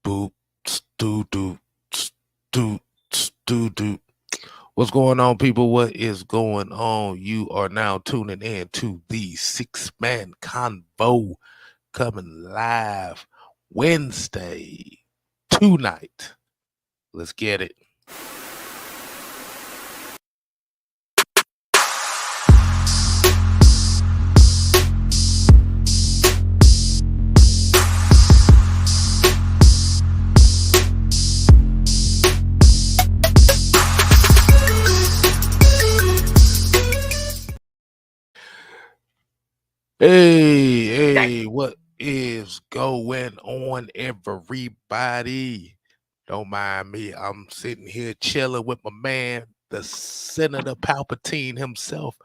Boop, doo doo, doo doo doo. What's going on, people? What is going on? You are now tuning in to the Six Man Convo coming live Wednesday tonight. Let's get it. Hey, what is going on, everybody? Don't mind me. I'm sitting here chilling with my man, the Senator Palpatine himself,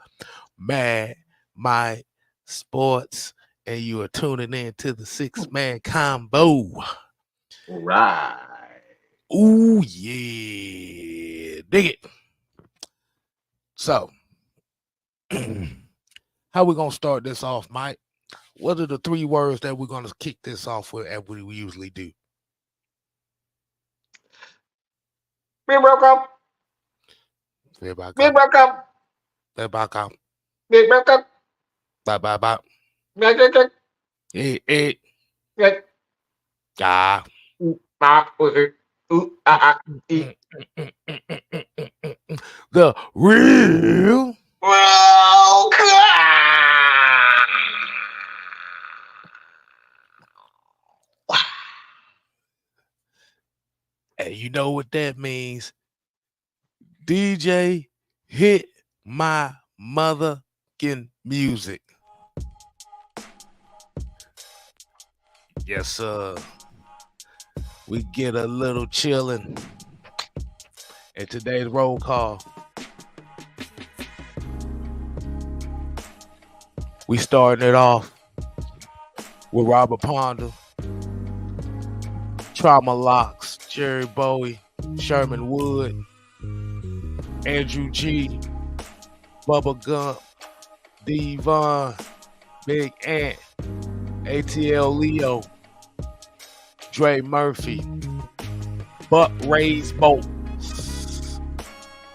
Mad My Sports, and you are tuning in to the Six Man Combo. Right. Ooh, yeah. Dig it. So, how we going to start this off, Mike? What are the three words that we're going to kick this off with as we usually do? We broke up. We broke We up. broke up. We broke up. We broke up. Bye, bye, bye. Yeah. Hey. Yeah. Ah. The real. Well, And you know what that means? DJ, hit my motherfucking music. Yes, sir. We get a little chilling. And today's roll call, we starting it off with Robert Ponder, Trauma Locks, Jerry Bowie, Sherman Wood, Andrew G, Bubba Gump, D Von, Big Ant, ATL Leo, Dre Murphy, Buck Ray's Bolt,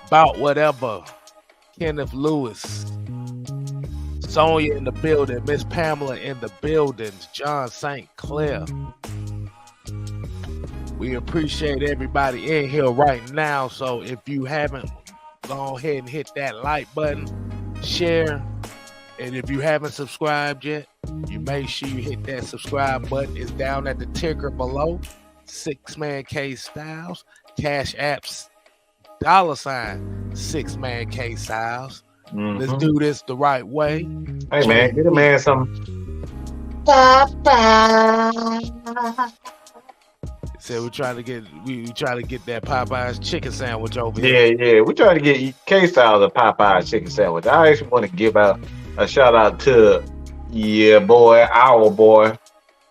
About Whatever, Kenneth Lewis, Sonya in the building, Miss Pamela in the building, John St. Clair. We appreciate everybody in here right now. So if you haven't, go ahead and hit that like button, share. And if you haven't subscribed yet, you make sure you hit that subscribe button. It's down at the ticker below. 6Man K Styles, Cash Apps, $ 6Man K Styles. Let's do this the right way. Hey man, get a man some. So we try to get that Popeyes chicken sandwich over here. Yeah. We're trying to get K-Style a Popeye chicken sandwich. I actually want to give out a shout out to our boy,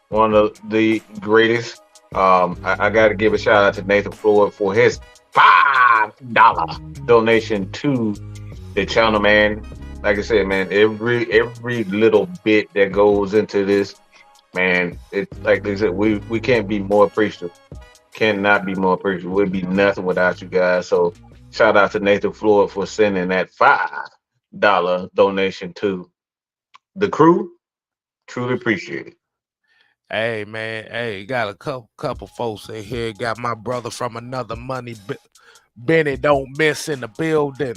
one of the greatest. I got to give a shout out to Nathan Floyd for his $5 donation to the channel, man. Like I said, man, every little bit that goes into this, man, it's like they said, we can't be more appreciative. Cannot be more appreciative. We'd be nothing without you guys. So shout out to Nathan Floyd for sending that $5 donation to the crew. Truly appreciate it. Hey man, hey, got a couple folks in here. Got my brother from another money, Benny Don't Miss in the building.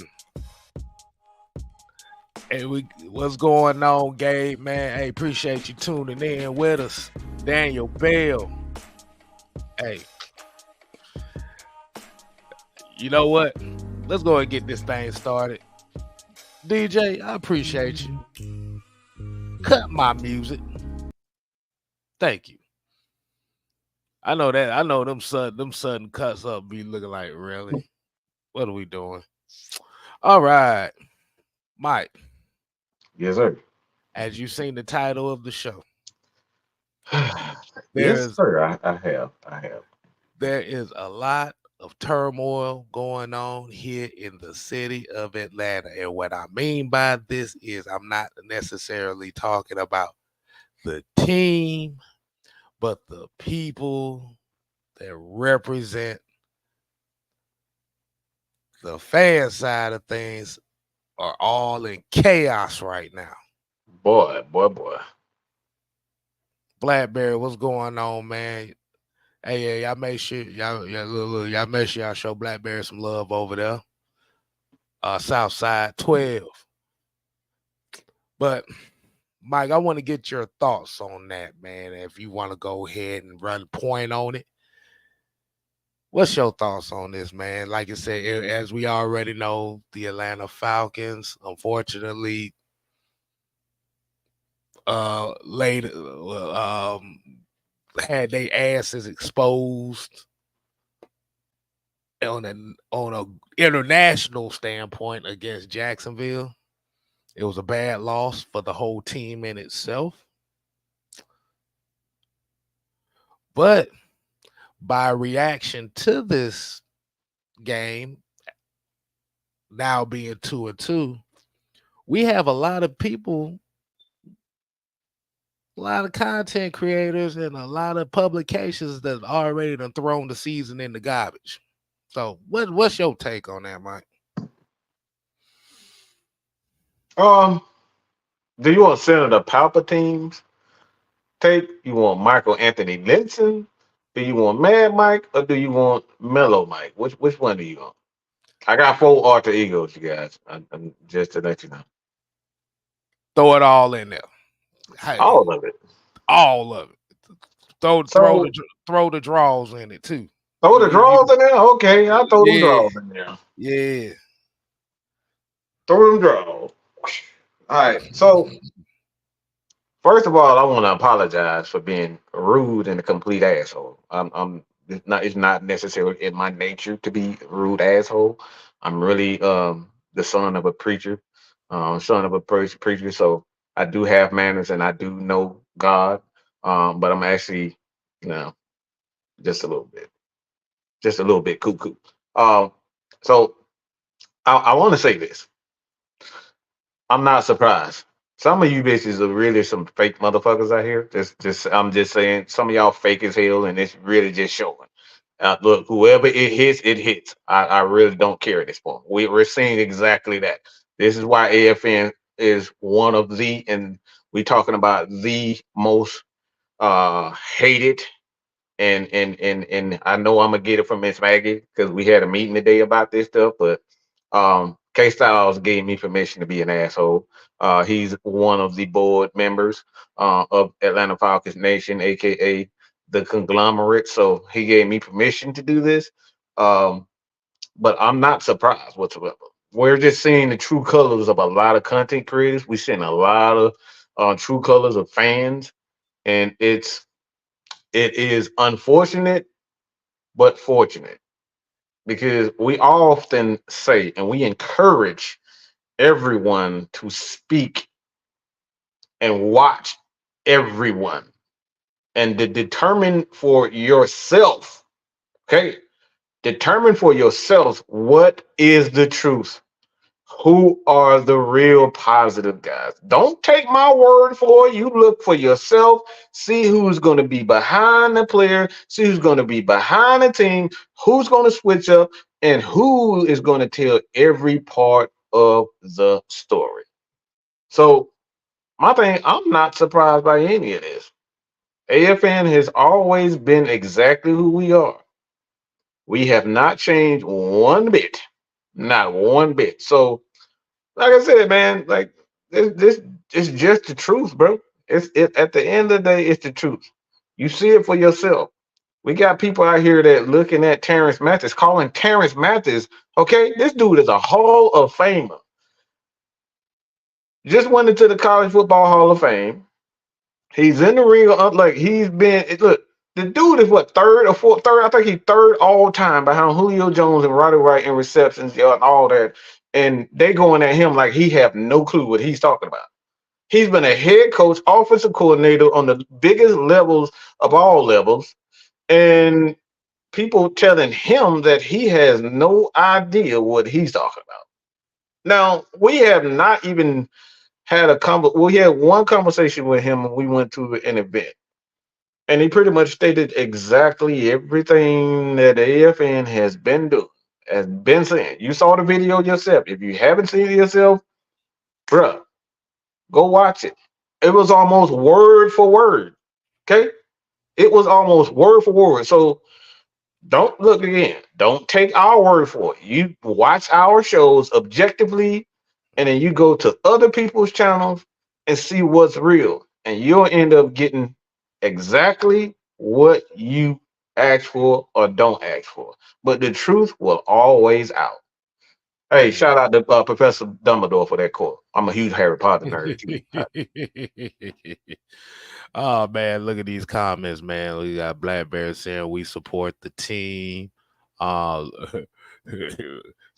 Hey, what's going on, Gabe, man? Hey, appreciate you tuning in with us. Daniel Bell. Hey, you know what? Let's go and get this thing started. DJ, I appreciate you. Cut my music. Thank you. I know them sudden cuts up be looking like, really? What are we doing? All right. Mike. Yes, sir. As you've seen the title of the show. Yes, sir. I have. There is a lot of turmoil going on here in the city of Atlanta. And what I mean by this is I'm not necessarily talking about the team, but the people that represent the fan side of things are all in chaos right now. Boy. Blackberry, what's going on, man? Hey, yeah, y'all make sure y'all make sure y'all show Blackberry some love over there. Southside 12. But Mike, I want to get your thoughts on that, man. If you want to go ahead and run point on it. What's your thoughts on this, man? Like I said, as we already know, the Atlanta Falcons, unfortunately, later had their asses exposed on a international standpoint against Jacksonville. It was a bad loss for the whole team in itself. But by reaction to this game, now being 2-2, we have a lot of people, a lot of content creators, and a lot of publications that already done thrown the season in the garbage. So, what's your take on that, Mike? Do you want Senator Palpatine's take? You want Michael Anthony Linson? Do you want Mad Mike or do you want Mellow Mike? Which one do you want? I got four alter egos, you guys. I'm just to let you know. Throw it all in there. Hey, All of it. all of it. So Throw the draws in it too. throw the draws in there. Okay, I'll throw them Yeah, draws in there. yeah. Throw them draws. All right. So first of all, I want to apologize for being rude and a complete asshole. It's not necessarily in my nature to be a rude asshole. I'm really the son of a preacher, son of a preacher. So I do have manners and I do know God. But I'm actually, you know, just a little bit, cuckoo. Um, so I want to say this. I'm not surprised. Some of you bitches are really some fake motherfuckers out here. I'm just saying, some of y'all fake as hell, and it's really just showing. Look, whoever it hits, it hits. I really don't care at this point. We're seeing exactly that. This is why AFN is one of the, and we talking about the most hated. And I know I'm gonna get it from Miss Maggie because we had a meeting today about this stuff, but K Styles gave me permission to be an asshole. He's one of the board members of Atlanta Falcons Nation, aka the conglomerate. So he gave me permission to do this. Um, but I'm not surprised whatsoever. We're just seeing the true colors of a lot of content creators. We're seeing a lot of true colors of fans, and it is unfortunate but fortunate because we often say and we encourage everyone to speak and watch everyone and to determine for yourself, okay? Determine for yourself what is the truth. Who are the real positive guys? Don't take my word for it. You look for yourself. See who's going to be behind the player. See who's going to be behind the team. Who's going to switch up, and who is going to tell every part of the story. So my thing, I'm not surprised by any of this. AFN has always been exactly who we are. We have not changed one bit, not one bit. So like I said, man, like this is just the truth, bro. It at the end of the day, it's the truth. You see it for yourself. We got people out here that looking at Terrence Mathis, calling Terrence Mathis, okay, this dude is a Hall of Famer. Just went into the College Football Hall of Fame. He's in the ring, like he's been. Look, the dude is what, third or fourth, third. I think he's third all time behind Julio Jones and Roddy Wright in receptions, and all that. And they going at him like he have no clue what he's talking about. He's been a head coach, offensive coordinator on the biggest levels of all levels, and people telling him that he has no idea what he's talking about. Now we have not even had we had one conversation with him when we went to an event. And he pretty much stated exactly everything that the AFN has been doing, has been saying. You saw the video yourself. If you haven't seen it yourself, bruh, go watch it. It was almost word for word. Okay? It was almost word for word. So don't look again. Don't take our word for it. You watch our shows objectively, and then you go to other people's channels and see what's real. And you'll end up getting exactly what you ask for or don't ask for. But the truth will always out. Hey, Mm. shout out to Professor Dumbledore for that quote. I'm a huge Harry Potter nerd too. Oh man, look at these comments, man. We got Blackberry saying we support the team. Uh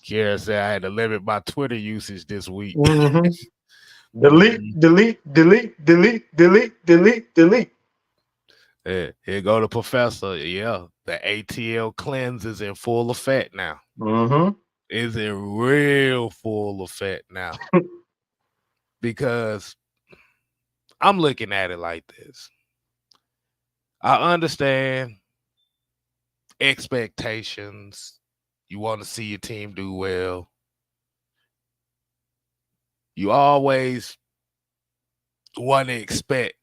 Kara said I had to limit my Twitter usage this week. Hmm. Delete, Mhm. delete, delete, delete, delete, delete, delete. Here go the professor. Yeah, the ATL cleanse is in full effect now. Hmm. Is in real full effect now. Because I'm looking at it like this. I understand expectations. You want to see your team do well. You always want to expect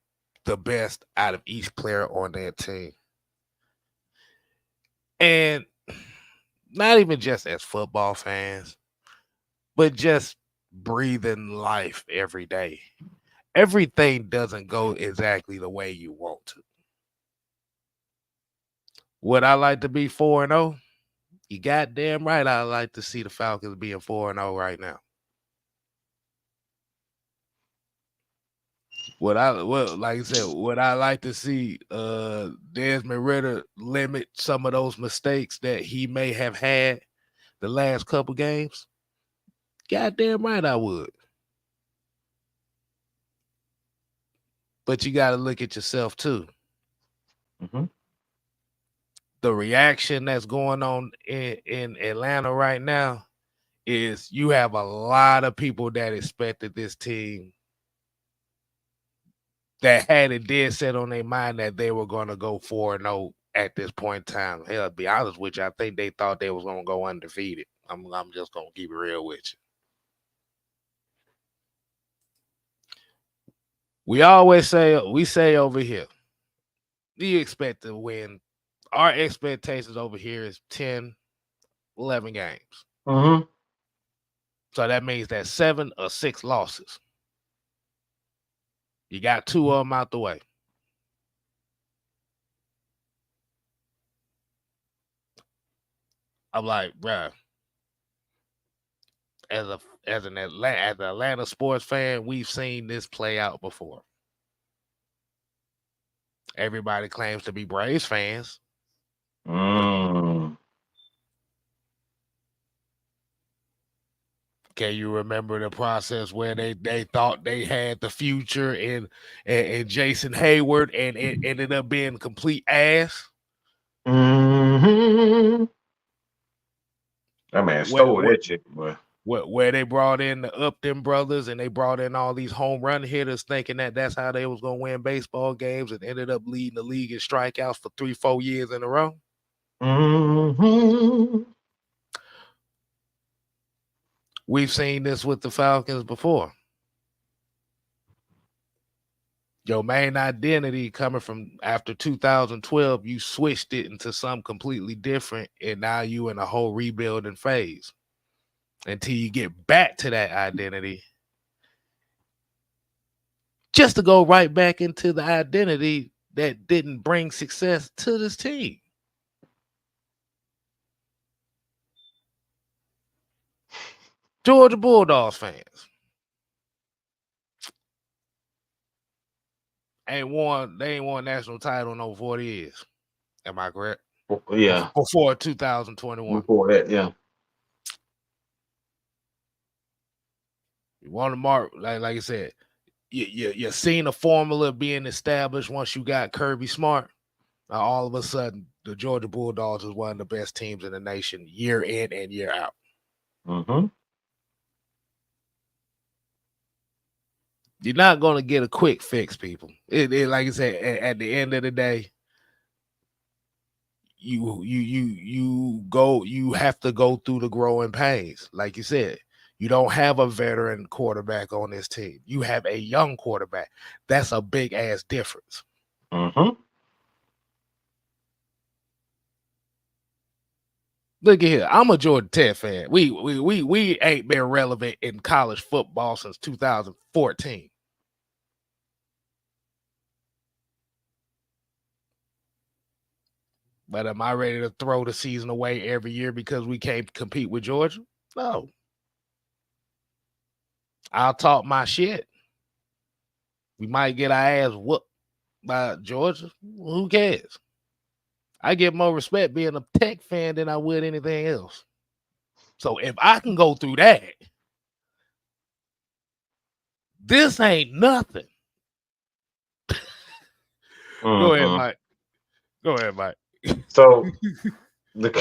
the best out of each player on that team. And not even just as football fans, but just breathing life every day. Everything doesn't go exactly the way you want to. Would I like to be 4-0? You goddamn right I like to see the Falcons being 4-0 right now. Like I said, would I like to see Desmond Ridder limit some of those mistakes that he may have had the last couple games? Goddamn right I would. But you gotta look at yourself too. Hmm. The reaction that's going on in Atlanta right now is you have a lot of people that expected this team that had it dead set on their mind that they were going to go 4-0 at this point in time. Hell, to be honest with you, I think they thought they was going to go undefeated. I'm just going to keep it real with you. We say over here, you expect to win. Our expectations over here is 10, 11 games. Hmm. So that means that 7 or 6 losses. You got 2 of them out the way. I'm like, bruh, as an Atlanta sports fan, we've seen this play out before. Everybody claims to be Braves fans, but Mm. can you remember the process where they thought they had the future in Jason Hayward and it ended up being complete ass? Hmm. That man Where stole where that chick, boy. where they brought in the Upton brothers and they brought in all these home run hitters thinking that that's how they was going to win baseball games and ended up leading the league in strikeouts for 3-4 years in a row. Hmm. We've seen this with the Falcons before. Your main identity coming from after 2012, you switched it into something completely different, and now you in a whole rebuilding phase. Until you get back to that identity, just to go right back into the identity that didn't bring success to this team. Georgia Bulldogs fans they ain't won national title in over 40 years. Am I correct? Yeah. Before 2021. Before that, yeah. You want to mark, like I said, you seen a formula being established once you got Kirby Smart. All of a sudden, the Georgia Bulldogs is one of the best teams in the nation year in and year out. Hmm. You're not gonna get a quick fix, people. Like I said, at the end of the day, you have to go through the growing pains. Like you said, you don't have a veteran quarterback on this team. You have a young quarterback. That's a big ass difference. Mm-hmm. Look at here. I'm a Georgia Tech fan. We ain't been relevant in college football since 2014. But am I ready to throw the season away every year because we can't compete with Georgia? No. I'll talk my shit. We might get our ass whooped by Georgia. Who cares? I get more respect being a Tech fan than I would anything else. So if I can go through that, this ain't nothing. Go ahead, Mm-hmm. Mike. Go ahead, Mike. So the,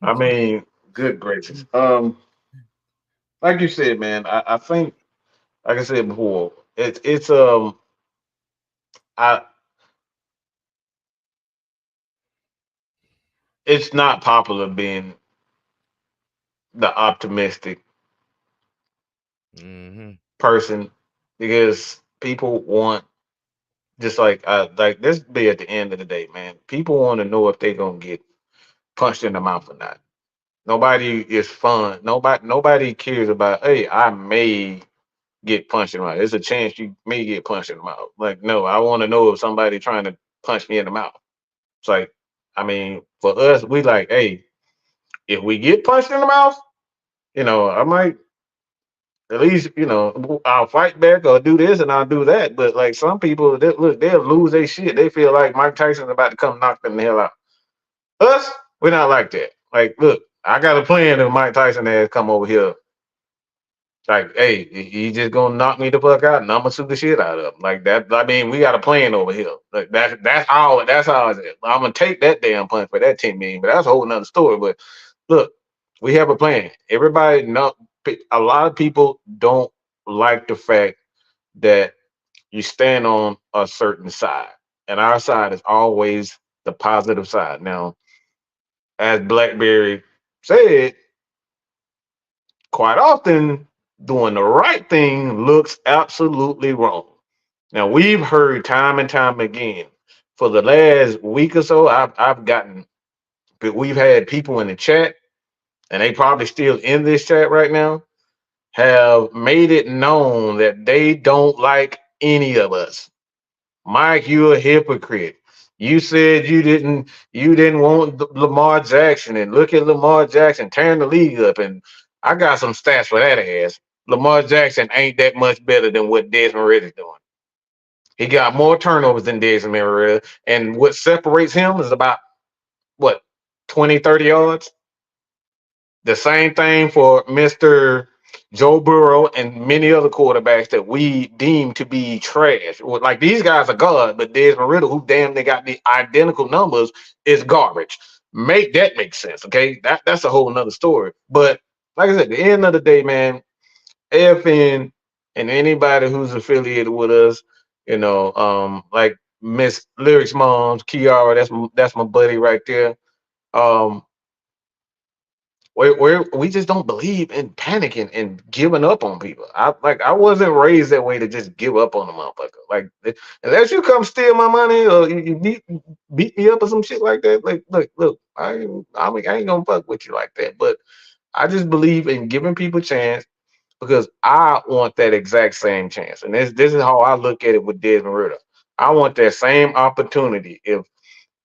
I mean, good gracious. Like you said, man, I think, like I said before, I it's not popular being the optimistic Mm-hmm. person because people want just like this be at the end of the day, man. People want to know if they're gonna get punched in the mouth or not. Nobody is fun. Nobody cares about. Hey, I may get punched in the mouth. There's a chance you may get punched in the mouth. Like, no, I want to know if somebody trying to punch me in the mouth. It's like, I mean, for us, we like, hey, if we get punched in the mouth, I might at least, I'll fight back or do this and I'll do that. But like some people, look, they'll lose their shit. They feel like Mike Tyson's about to come knock them the hell out. Us, we're not like that. Like, look, I got a plan if Mike Tyson has come over here. Like, hey, he just gonna knock me the fuck out and I'm gonna sue the shit out of him. Like that. I mean, we got a plan over here. Like that's how it's at. I'm gonna take that damn punch for that 10 million, but that's a whole nother story. But look, we have a plan. Everybody know a lot of people don't like the fact that you stand on a certain side. And our side is always the positive side. Now, as Blackberry said, quite often doing the right thing looks absolutely wrong. Now we've heard time and time again for the last week or so. I've gotten, but we've had people in the chat, and they probably still in this chat right now, have made it known that they don't like any of us. Mike, you're a hypocrite. You said you didn't want Lamar Jackson, and look at Lamar Jackson tearing the league up. And I got some stats for that ass. Lamar Jackson ain't that much better than what Desmond Ridder is doing. He got more turnovers than Desmond Ridder, and what separates him is about what 20, 30 yards. The same thing for Mr. Joe Burrow and many other quarterbacks that we deem to be trash. Like these guys are God, but Desmond Riddle, who damn they got the identical numbers, is garbage. Make that make sense, okay? That's a whole nother story. But like I said, at the end of the day, man, AFN and anybody who's affiliated with us, like Miss Lyrics Moms, Kiara, that's my buddy right there. Um, we just don't believe in panicking and giving up on people. I wasn't raised that way to just give up on a motherfucker. Like unless you come steal my money or you beat me up or some shit like that. Like look, I ain't gonna fuck with you like that. But I just believe in giving people a chance because I want that exact same chance. And this is how I look at it with Desmond Ridder. I want that same opportunity. If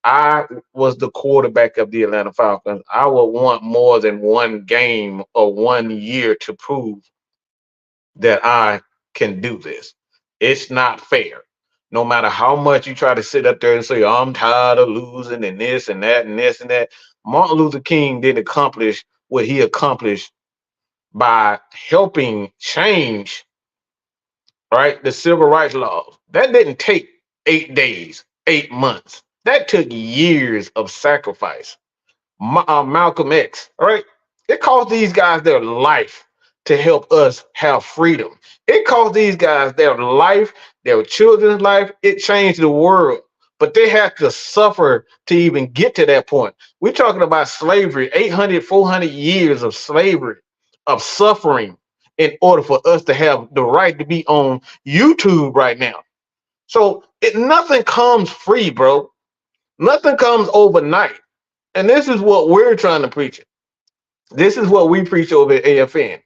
I was the quarterback of the Atlanta Falcons, I would want more than one game or 1 year to prove that I can do this. It's not fair. No matter how much you try to sit up there and say, I'm tired of losing and this and that and this and that, Martin Luther King didn't accomplish what he accomplished by helping change, right, the civil rights laws. That didn't take 8 days, 8 months. That took years of sacrifice. Malcolm X, all right? It cost these guys their life to help us have freedom. It cost these guys their life, their children's life. It changed the world, but they had to suffer to even get to that point. We're talking about slavery, 800, 400 years of slavery, of suffering in order for us to have the right to be on YouTube right now. So nothing comes free, bro. Nothing comes overnight. And this is what we're trying to preach. This is what we preach over at AFN.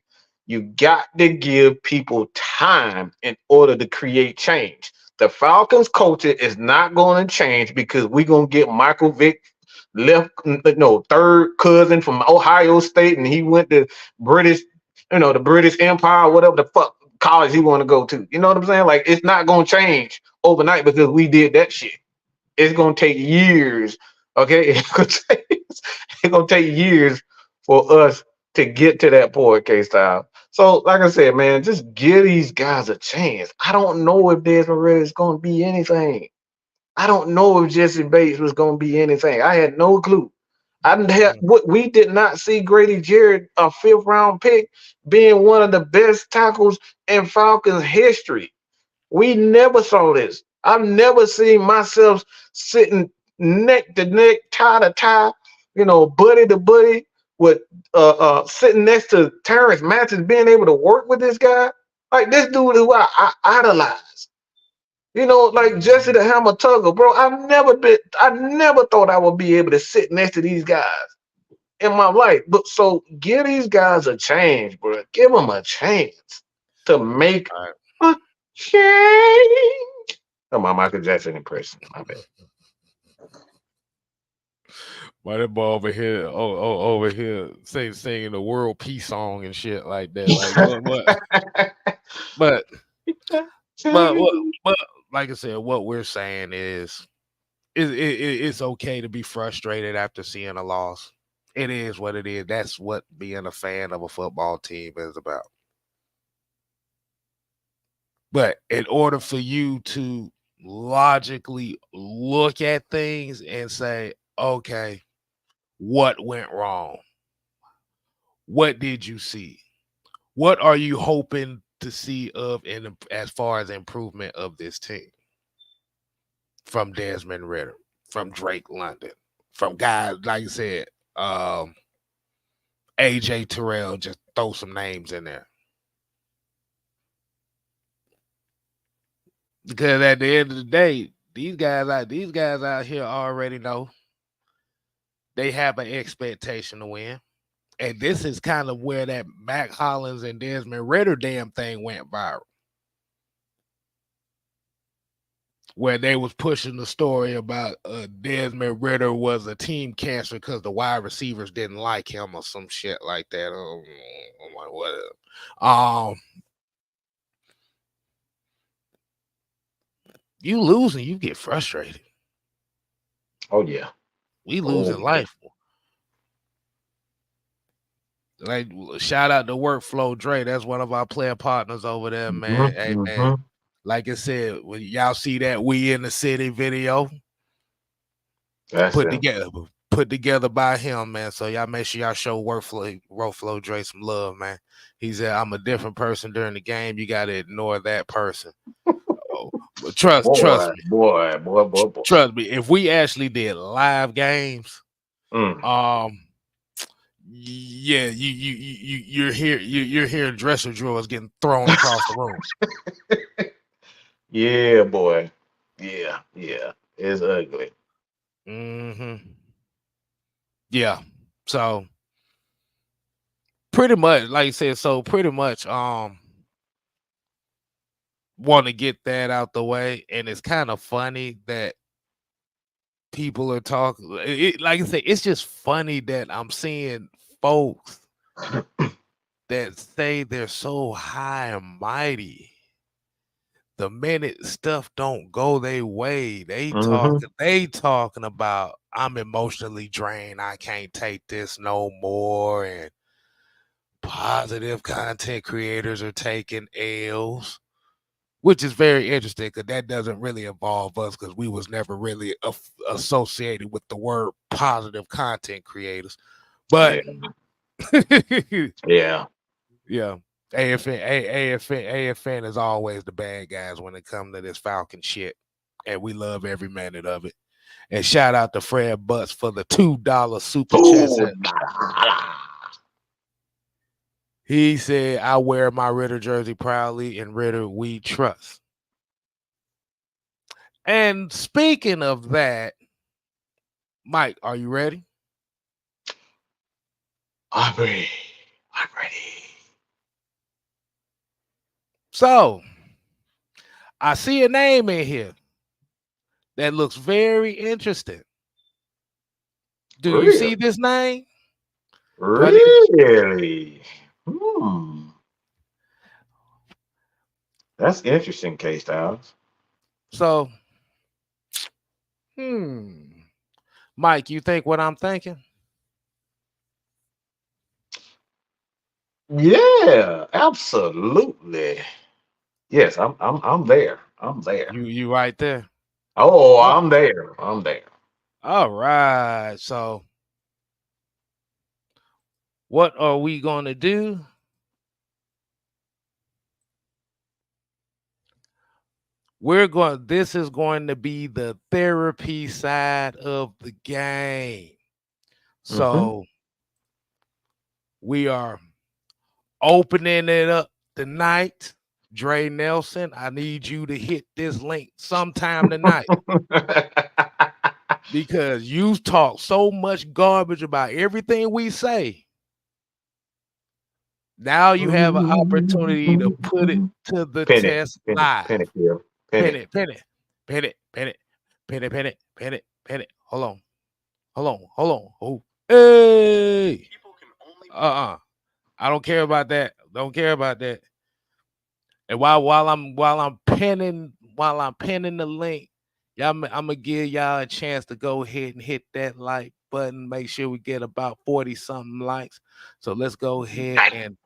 You got to give people time in order to create change. The Falcons culture is not going to change because we're going to get Michael Vick left, no, third cousin from Ohio State, and he went to British, the British Empire, whatever the fuck college he want to go to. You know what I'm saying? Like, it's not going to change overnight because we did that shit. It's going to take years. Okay. It's going to take years for us to get to that point, K-Style. So, like I said, man, just give these guys a chance. I don't know if Desmond Ridder is going to be anything. I don't know if Jesse Bates was going to be anything. I had no clue. I didn't have what we did not see Grady Jarrett, a 5th round pick, being one of the best tackles in Falcons history. We never saw this. I've never seen myself sitting neck to neck, tie to tie, buddy to buddy, with sitting next to Terrence Matthews, being able to work with this guy. Like, this dude who I idolize. Like Jesse the Hammer Tugger, bro. I never thought I would be able to sit next to these guys in my life. But so give these guys a chance, bro. Give them a chance to make a change. Oh, my Michael Jackson impression. My bad. Why that boy over here singing the world peace song and shit like that. Like what? But like I said, what we're saying is it's okay to be frustrated after seeing a loss. It is what it is. That's what being a fan of a football team is about. But in order for you to logically look at things and say, okay, what went wrong? What did you see? What are you hoping to see as far as improvement of this team? From Desmond Ridder, from Drake London, from guys, like you said, AJ Terrell, just throw some names in there. Because at the end of the day, these guys out here already know they have an expectation to win. And this is kind of where that Mac Hollins and Desmond Ridder damn thing went viral. Where they was pushing the story about Desmond Ridder was a team cancer because the wide receivers didn't like him or some shit like that. I'm like, whatever. You losing, you get frustrated. Oh yeah, we losing life. Like, shout out to Workflow Dre. That's one of our player partners over there, man. Hey, man. Like I said, when y'all see that We in the City video, put together by him, man. So y'all make sure y'all show Workflow Dre some love, man. He said, I'm a different person during the game. You got to ignore that person. But trust me. Boy. Trust me. If we actually did live games, yeah, you're hearing dresser drawers getting thrown across the room. Yeah, boy. Yeah. It's ugly. Yeah. So pretty much, like I said, want to get that out the way. And it's kind of funny that people are talking. Like I said, it's just funny that I'm seeing folks that say they're so high and mighty. The minute stuff don't go their way, they talking about, I'm emotionally drained. I can't take this no more. And positive content creators are taking L's, which is very interesting because that doesn't really involve us because we was never really associated with the word positive content creators. But yeah. AFN is always the bad guys when it comes to this Falcon shit, and we love every minute of it. And shout out to Fred Butts for the $2 super chat. He said, "I wear my Ridder jersey proudly, and Ridder we trust." And speaking of that, Mike, are you ready? I'm ready. I'm ready. So, I see a name in here that looks very interesting. Do you see this name? Really? That's interesting, K-Styles. So, Mike, you think what I'm thinking? Yeah, absolutely. Yes, I'm there. I'm there. You right there. Oh, I'm there. I'm there. All right. So, what are we going to do? This is going to be the therapy side of the game. So we are opening it up tonight. Dre Nelson, I need you to hit this link sometime tonight. Because you talk so much garbage about everything we say. Now you have an opportunity to put it to the test live. Pin it. Hold on. Oh, hey. I don't care about that. Don't care about that. And while I'm pinning the link, I'm gonna give y'all a chance to go ahead and hit that like button. Make sure we get about 40 something likes. So let's go ahead and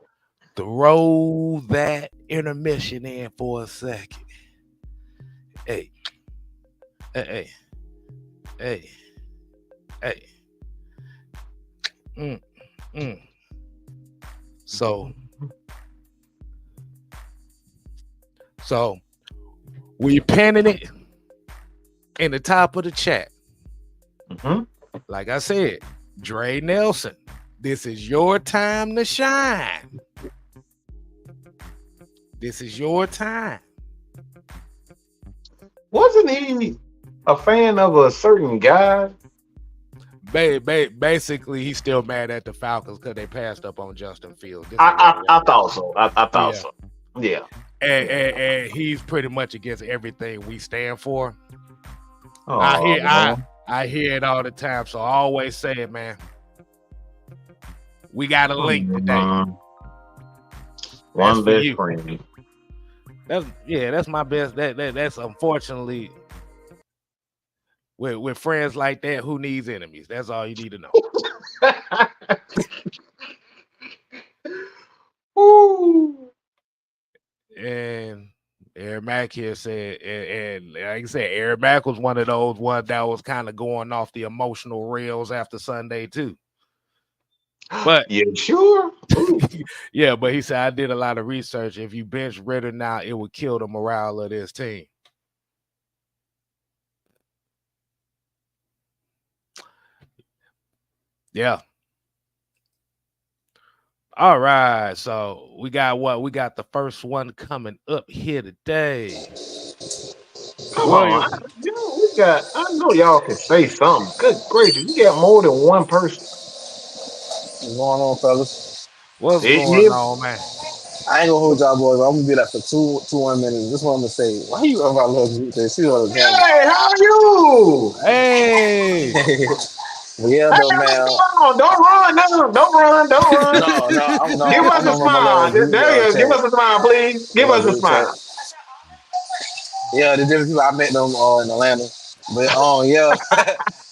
throw that intermission in for a second. Hey. So we pinning it in the top of the chat. Like I said, Dre Nelson, this is your time to shine. This is your time. Wasn't he a fan of a certain guy? Basically, he's still mad at the Falcons because they passed up on Justin Fields. I thought so. I thought so. Yeah. And he's pretty much against everything we stand for. Oh, I hear it all the time, so I always say it, man. We got a link today. One best friend. That's my best. That's unfortunately with friends like that, who needs enemies? That's all you need to know. Ooh. And Eric Mack here said, and like I said, Eric Mack was one of those ones that was kind of going off the emotional rails after Sunday too. But yeah, sure. Yeah, but he said I did a lot of research. If you bench Ridder now, it would kill the morale of this team. Yeah. All right, so we got what? We got the first one coming up here today. Come on, I know y'all can say something. Good gracious, you got more than one person. What's going on, fellas? What's going on, man? I ain't gonna hold y'all boys. I'm gonna be that for two 1 minutes. This is what I'm gonna say. Why you ever love you? See what I'm saying? Hey, how are you? Hey. Yeah, though, man. Don't run. No, Give us a smile. There you go. Give us a smile, please. Give us a smile. Yeah, the different people I met them in Atlanta. But yeah.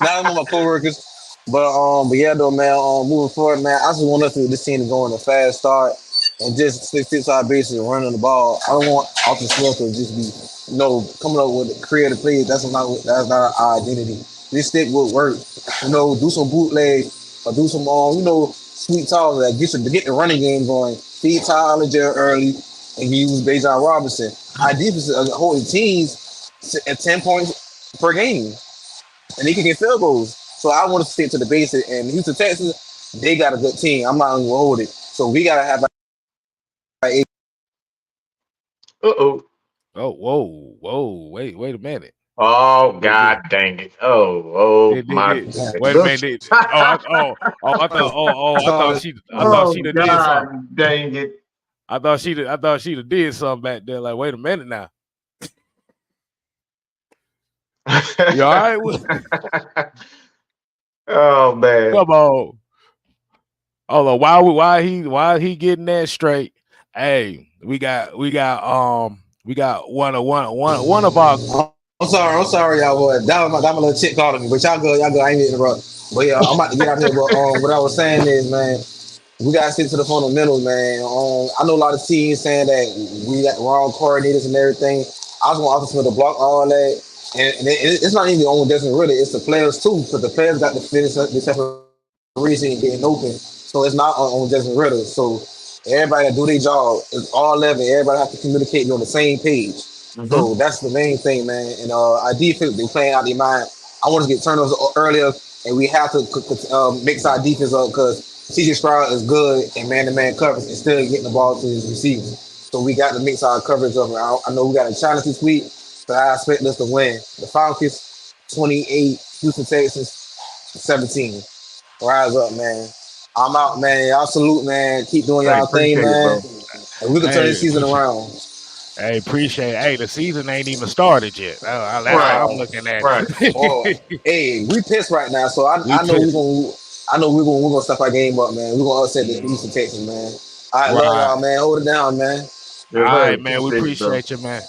Now I'm with my coworkers. But yeah though, man, moving forward, man, I just want us to this team to go on a fast start and just stick to our bases and running the ball. I don't want Austin Smith to just be, coming up with creative plays. That's not our identity. This stick would work. Do some bootleg or do some Sweet Tyler that gets to get the running game going. Feed Tyler there early and use Bijan Robinson. Our defense is holding teams at 10 points per game, and they can get field goals. So I want to stick to the basic. And Houston Texans, they got a good team. I'm not going to hold it. So we got to have a Uh-oh. Oh, whoa, wait a minute. Oh, Did, God dang it. Oh, my wait a goodness. minute. I thought, I thought Oh, she'd have did something. God dang it. I thought she'd have did something back there. Like, wait a minute now. You all right? Oh, man. Come on. Hold on. Why he getting that straight? Hey, we got one of our. I'm sorry, y'all. Boy. That was my little chick calling me, but y'all go. I ain't interrupt. But yeah, I'm about to get out here. But what I was saying is, man, we gotta stick to the fundamentals, man. I know a lot of teams saying that we got the wrong coordinators and everything. I was going to offer to block all that, and it's not even on Desmond Ridder. It's the players too, because the players got to finish the separation and getting open. So it's not on Desmond Ridder. So everybody that do their job is all 11. Everybody have to communicate on the same page. Mm-hmm. So that's the main thing, man. And our defense, they playing out their mind. I want to get turnovers earlier, and we have to mix our defense up because CJ Stroud is good in man-to-man coverage and still getting the ball to his receivers. So we got to mix our coverage up. I know we got a challenge this week, but I expect us to win. The Falcons, 28, Houston Texans, 17. Rise up, man. I'm out, man. Y'all salute, man. Keep doing y'all thing, man. And we can turn this season around. Hey, appreciate it. Hey, the season ain't even started yet. That's how I'm looking at it. Hey, we pissed right now, so I know we're gonna step our game up, man. We're gonna upset the Houston Texans, man. All right, love y'all, man. Hold it down, man. All right, man. We appreciate you, man.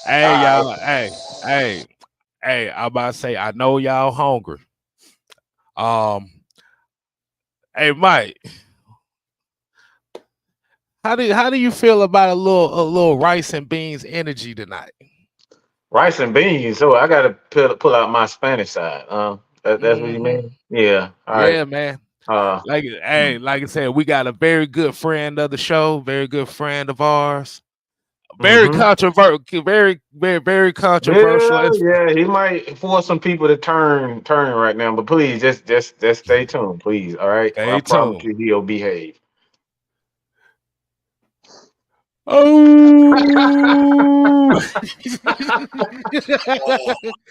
Hey, y'all. Hey. I'm about to say, I know y'all hungry. Hey, Mike. How do you feel about a little rice and beans energy tonight? Rice and beans. So I got to pull out my Spanish side. That's what you mean? Yeah. All right. Yeah, man. Like I said, we got a very good friend of the show, very good friend of ours. Very controversial, very controversial. Yeah, he might force some people to turn right now, but please just stay tuned, please. All right. I promise you he'll behave. Oh,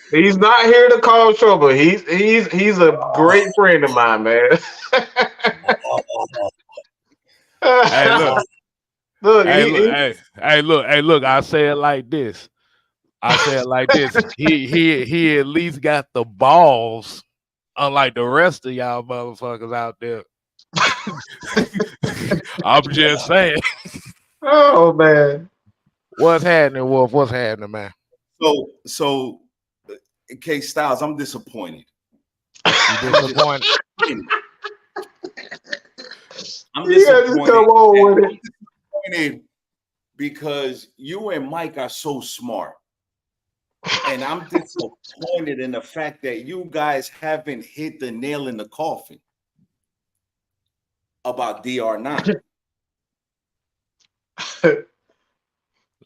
he's not here to cause trouble. He's a great friend of mine, man. Hey, look. I say it like this. He at least got the balls, unlike the rest of y'all motherfuckers out there. I'm just saying. Oh man, what's happening, Wolf? What's happening, man? So, K Styles, I'm disappointed. You disappointed? I'm disappointed because you and Mike are so smart. And I'm disappointed in the fact that you guys haven't hit the nail in the coffin about DR9.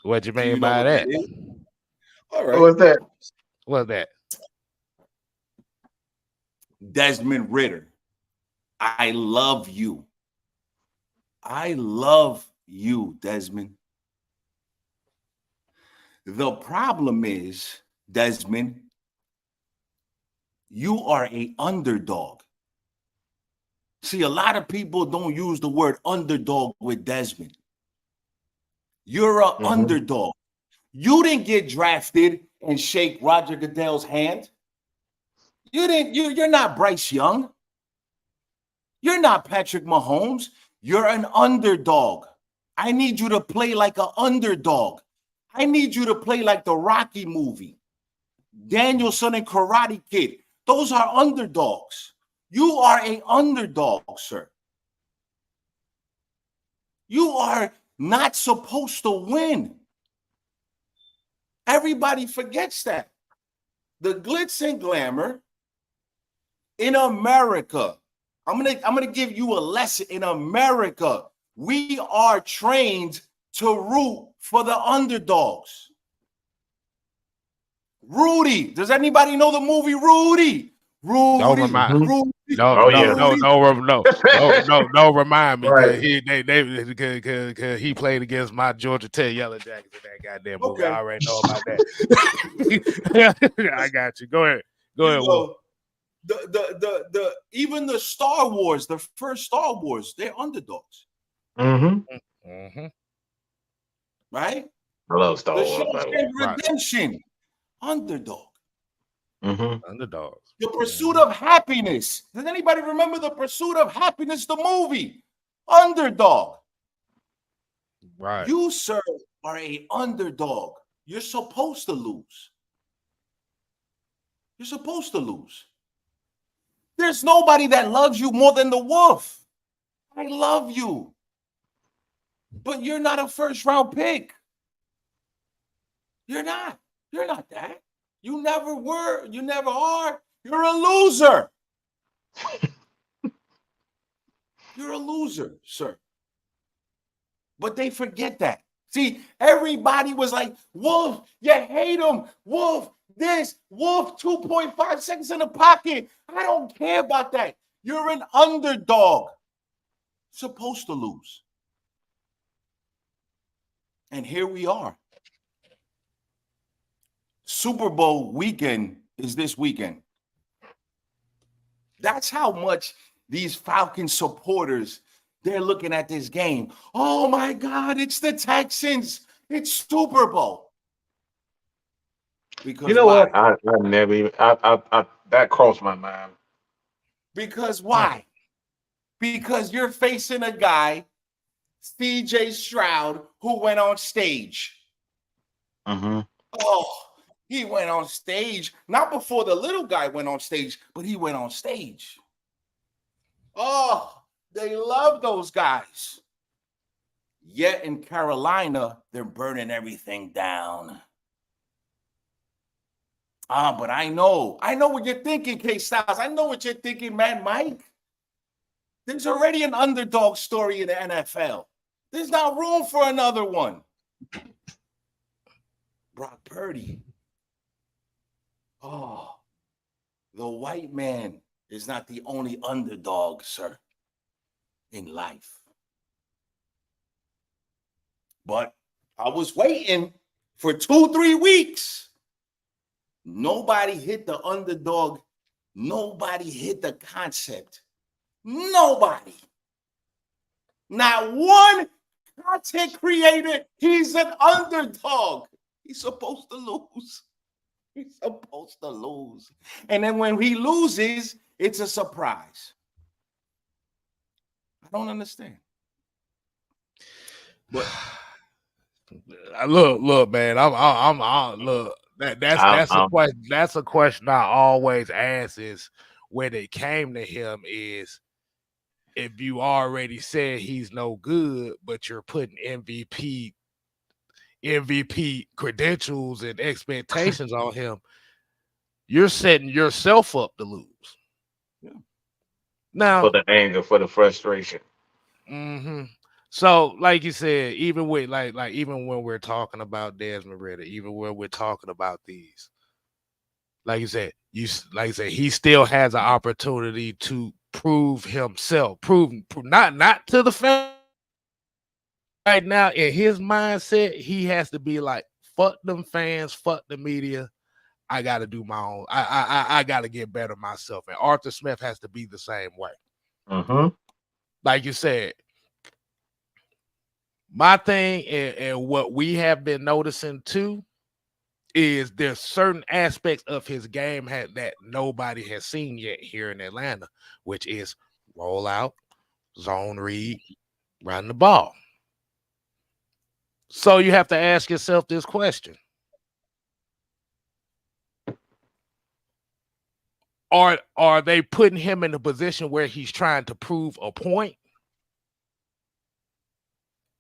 What you mean by that? All right. What's that? What's that? Desmond Ridder. I love you. I love you, Desmond. The problem is, Desmond, you are an underdog. See, a lot of people don't use the word underdog with Desmond. You're an underdog. You didn't get drafted and shake Roger Goodell's hand. You didn't. You're not Bryce Young. You're not Patrick Mahomes. You're an underdog. I need you to play like an underdog. I need you to play like the Rocky movie. Danielson and Karate Kid. Those are underdogs. You are an underdog, sir. You are not supposed to win. Everybody forgets that. The glitz and glamour in America, I'm gonna give you a lesson. In America, we are trained to root for the underdogs. Rudy. Does anybody know the movie Rudy? Don't Rudy. remind. Mhm. Rudy. No, Oh no, yeah. no, Rudy. no, remind me Right. because he played against my Georgia Tech Yellow Jackets in that goddamn movie. Okay. I already know about that. I got you. Go ahead, You Wolf. know, the even the Star Wars, the first Star Wars, they're underdogs, Mm-hmm. right? I love Star The Wars, by the way. Shawshank Right. Redemption, underdog. Underdogs. The Pursuit of Happiness. Does anybody remember The Pursuit of Happiness, the movie? Underdog. Right. You, sir, are a underdog. You're supposed to lose. You're supposed to lose. There's nobody that loves you more than the wolf. I love you. But you're not a first round pick. You're not. You're not that. You never were. You never are. You're a loser. You're a loser, sir. But they forget that. See, everybody was like, Wolf, you hate him. Wolf, this, Wolf, 2.5 seconds in the pocket. I don't care about that. You're an underdog. Supposed to lose. And here we are. Super Bowl weekend is this weekend. That's how much these Falcons supporters, they're looking at this game. Oh my God, it's the Texans. It's Super Bowl. Because You know why? what? I never even I that crossed my mind. Because why? Because you're facing a guy, CJ Stroud, who went on stage. Oh, he went on stage, not before the little guy went on stage, but he went on stage. Oh, they love those guys. Yet in Carolina, they're burning everything down. But I know what you're thinking, K-Styles. I know what you're thinking, man, Mike. There's already an underdog story in the NFL. There's not room for another one. Brock Purdy. Oh, the white man is not the only underdog, sir, in life. But I was waiting for 2-3 weeks. Nobody hit the underdog. Nobody hit the concept. Nobody. Not one content creator. He's an underdog. He's supposed to lose. He's supposed to lose. And then when he loses, it's a surprise. I don't understand. But look, man. I'm look. That's a question. That's a question I always ask. Is when it came to him is if you already said he's no good, but you're putting MVP credentials and expectations on him, you're setting yourself up to lose. Yeah. Now, For the anger, for the frustration. So, like you said, even with like even when we're talking about Desmond Ridder, even when we're talking about these, like you said, he still has an opportunity to prove himself, prove not to the fan. Right now, in his mindset, he has to be like, fuck them fans, fuck the media. I got to do my own. I got to get better myself. And Arthur Smith has to be the same way. Like you said, my thing and what we have been noticing too is there's certain aspects of his game that nobody has seen yet here in Atlanta, which is roll out, zone read, run the ball. So you have to ask yourself this question. Are they putting him in a position where he's trying to prove a point?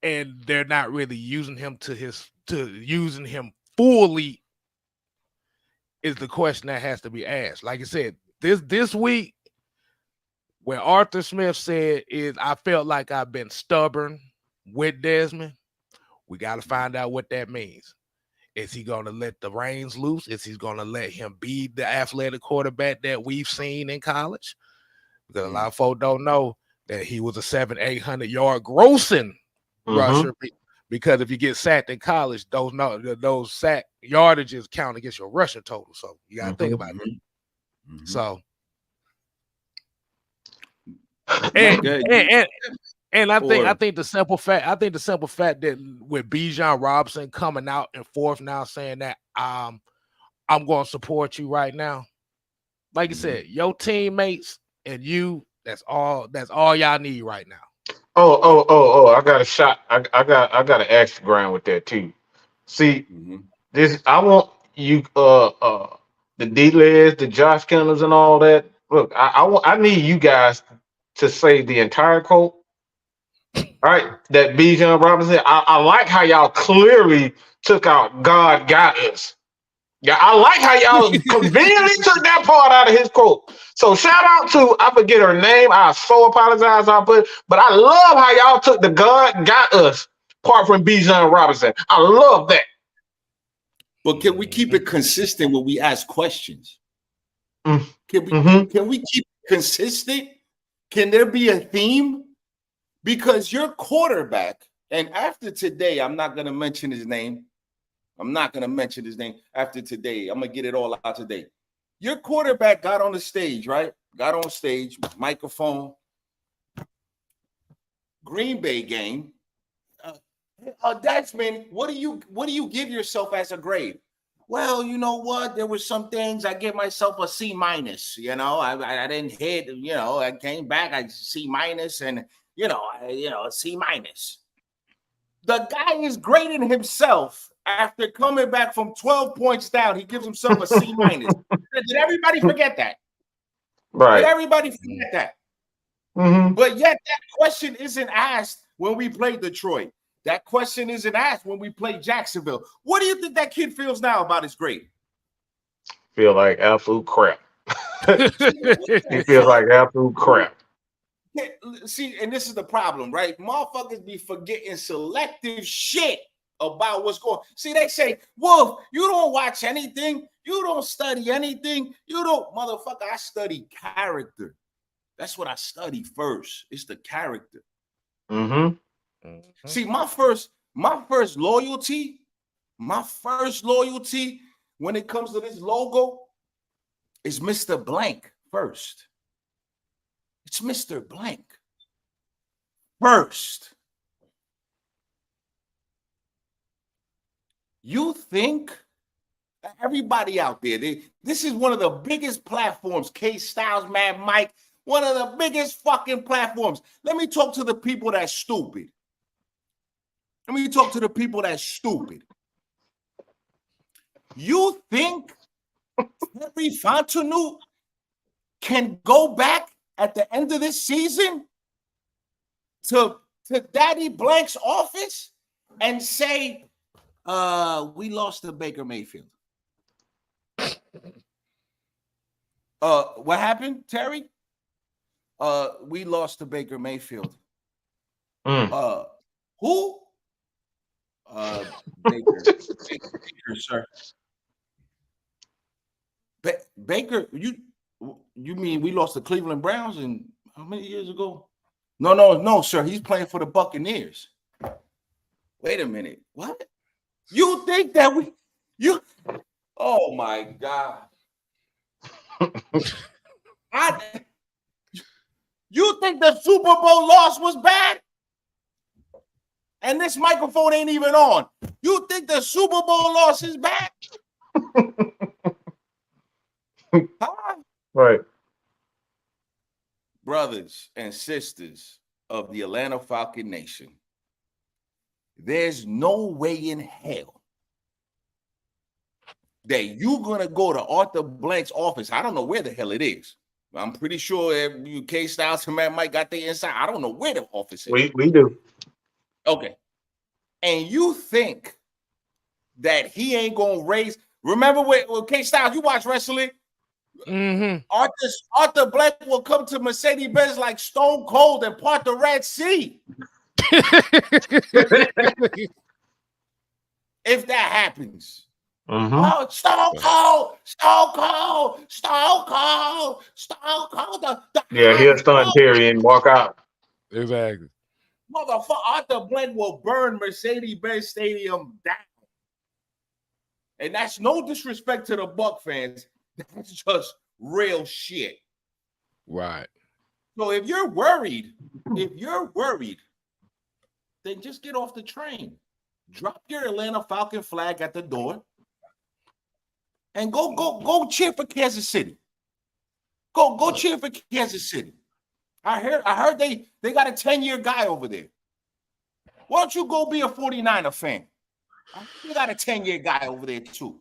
And they're not really using him using him fully is the question that has to be asked. Like I said, this week, What Arthur Smith said is, I felt like I've been stubborn with Desmond. We got to find out what that means. Is he going to let the reins loose? Is he going to let him be the athletic quarterback that we've seen in college? Because a lot of folks don't know that he was a 700-800 yard grossing rusher. Because if you get sacked in college, those sack yardages count against your rushing total. So you got to think about it. So, and I think the simple fact that with Bijan Robinson coming out in fourth now saying that I'm going to support you right now, like you said, your teammates and you, that's all y'all need right now. I got a shot. I got an extra ground with that too. See, this I want you the D-Leds, the Josh Kennels and all that. Look, I need you guys to say the entire quote. All right, that Bijan Robinson. I like how y'all clearly took out "God got us." Yeah, I like how y'all conveniently took that part out of his quote. So shout out to, I forget her name. I so apologize. But I love how y'all took the "God got us" part from Bijan Robinson. I love that. But can we keep it consistent when we ask questions? Can we keep it consistent? Can there be a theme? Because your quarterback, and after today, I'm not going to mention his name. After today. I'm going to get it all out today. Your quarterback got on the stage, right? Got on stage, microphone. Green Bay game. Desmond, what do you give yourself as a grade? Well, you know what? There were some things I give myself a C minus. You know, I didn't hit. You know, I came back. I C minus, and a C minus. The guy is grading himself after coming back from 12 points down. He gives himself a C minus. Did everybody forget that? Right. Did everybody forget that? But yet that question isn't asked when we play Detroit. That question isn't asked when we play Jacksonville. What do you think that kid feels now about his grade? Feel like absolute crap. He feels like absolute crap. See, and this is the problem, right? Motherfuckers be forgetting selective shit about what's going on. See, they say, Wolf, you don't watch anything. You don't study anything. You don't, motherfucker, I study character. That's what I study first. It's the character. See, my first loyalty when it comes to this logo is Mr. Blank first. It's Mr. Blank first. You think everybody out there, this is one of the biggest platforms, K-Styles, Mad Mike, one of the biggest fucking platforms. Let me talk to the people that's stupid. You think Terry Fontenot can go back at the end of this season to Daddy Blank's office and say, we lost to Baker Mayfield? What happened, Terry? We lost to Baker Mayfield. Who? Baker, sir. Baker, you mean we lost to Cleveland Browns and how many years ago? No, sir. He's playing for the Buccaneers. Wait a minute. What? You think that oh my God. You think the Super Bowl loss was bad? And this microphone ain't even on. You think the Super Bowl loss is bad? Huh? Right. Brothers and sisters of the Atlanta Falcon Nation, there's no way in hell that you're going to go to Arthur Blank's office. I don't know where the hell it is. I'm pretty sure K-Styles and Matt Mike got their inside. I don't know where the office is. We do. Okay. And you think that he ain't going to raise. Remember with K-Styles, you watch wrestling? Arthur Blank will come to Mercedes-Benz like Stone Cold and part the Red Sea. If that happens. Oh, Stone Cold. Yeah, he'll stun Terry and walk out. Exactly. Motherfucker, Arthur Blank will burn Mercedes-Benz Stadium down. And that's no disrespect to the Buck fans. That's just real shit. Right. So if you're worried, then just get off the train. Drop your Atlanta Falcon flag at the door. And go cheer for Kansas City. Go cheer for Kansas City. I heard they got a 10-year guy over there. Why don't you go be a 49er fan? You got a 10-year guy over there too.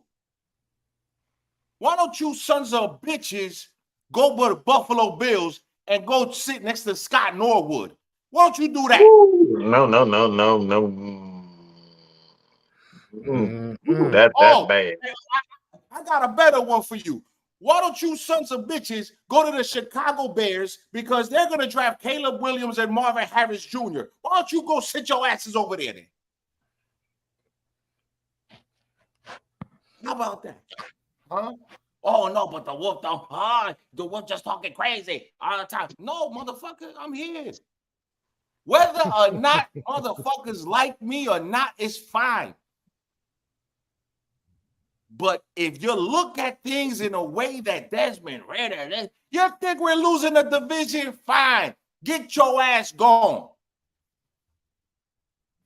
Why don't you sons of bitches go to the Buffalo Bills and go sit next to Scott Norwood? Why don't you do that? No. That's bad. I got a better one for you. Why don't you sons of bitches go to the Chicago Bears because they're going to draft Caleb Williams and Marvin Harris Jr. Why don't you go sit your asses over there then? How about that? Huh? Oh, no, but the Wolf the Wolf just talking crazy all the time. No, motherfucker, I'm here. Whether or not motherfuckers like me or not is fine. But if you look at things in a way that Desmond Ridder, you think we're losing the division, fine. Get your ass gone.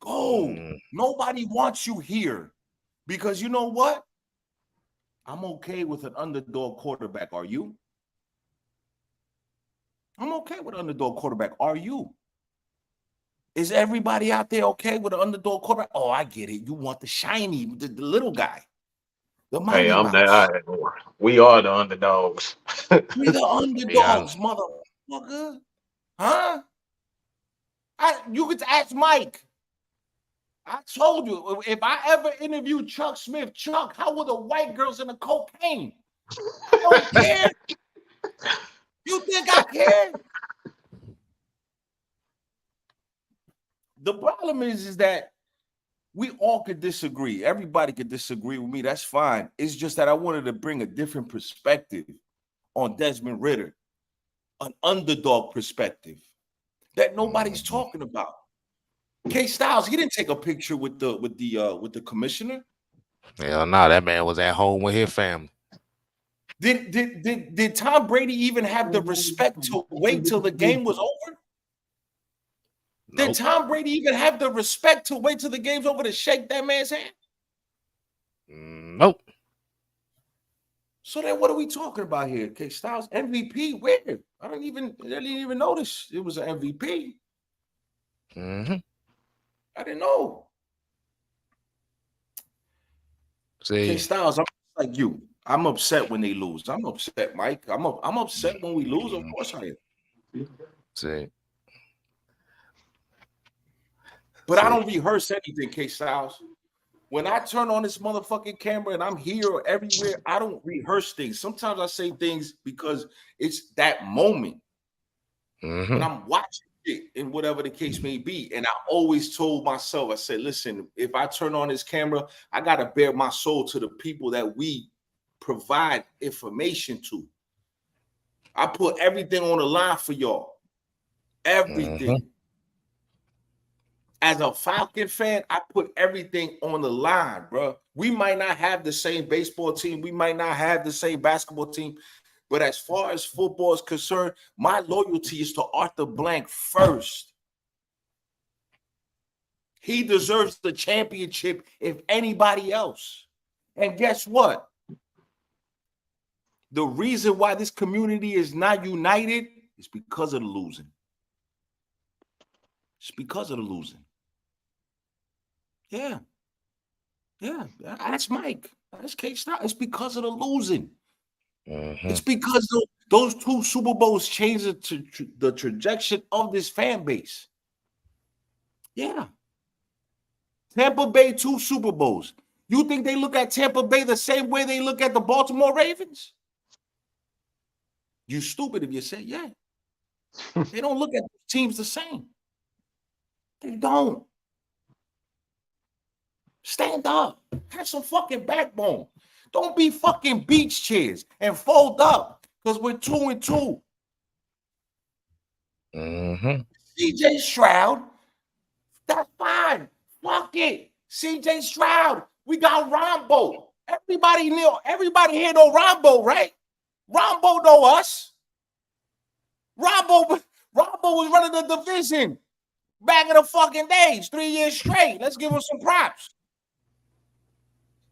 Go. Nobody wants you here. Because you know what? I'm okay with an underdog quarterback. Are you? I'm okay with an underdog quarterback. Are you? Is everybody out there okay with an underdog quarterback? Oh, I get it. You want the shiny, the little guy. Hey, we are the underdogs. We the underdogs, motherfucker. Huh? You could ask Mike. I told you, if I ever interviewed Chuck Smith, Chuck, how were the white girls in the cocaine? I don't care. You think I care? The problem is that we all could disagree. Everybody could disagree with me. That's fine. It's just that I wanted to bring a different perspective on Desmond Ridder, an underdog perspective that nobody's talking about. K Styles, he didn't take a picture with the commissioner. Hell no, that man was at home with his family. Did Tom Brady even have the respect to wait till the game was over? Nope. Did Tom Brady even have the respect to wait till the game's over to shake that man's hand? Nope. So then what are we talking about here? K Styles, MVP? Where? I didn't even notice it was an MVP. I didn't know. See, K Styles, I'm like you. I'm upset when they lose. I'm upset, Mike. I'm upset when we lose. Of course I am. See. But I don't rehearse anything, K Styles. When I turn on this motherfucking camera and I'm here or everywhere, I don't rehearse things. Sometimes I say things because it's that moment. When I'm watching it and whatever the case may be. And I always told myself, I said, listen, if I turn on this camera, I got to bear my soul to the people that we provide information to. I put everything on the line for y'all. Everything. As a Falcon fan, I put everything on the line, bro. We might not have the same baseball team. We might not have the same basketball team. But as far as football is concerned, my loyalty is to Arthur Blank first. He deserves the championship if anybody else. And guess what? The reason why this community is not united is because of the losing. It's because of the losing. Yeah. That's Mike. That's K-Star. It's because of the losing. It's because those two Super Bowls changed the trajectory of this fan base. Yeah. Tampa Bay, 2 Super Bowls. You think they look at Tampa Bay the same way they look at the Baltimore Ravens? You stupid if you say yeah. They don't look at teams the same. They don't. Stand up. Have some fucking backbone. Don't be fucking beach chairs and fold up because we're 2-2. CJ Stroud, that's fine. Fuck it. CJ Stroud. We got Rombo. Everybody here know Rombo, right? Rombo know us. Rombo was running the division back in the fucking days, 3 years straight. Let's give him some props.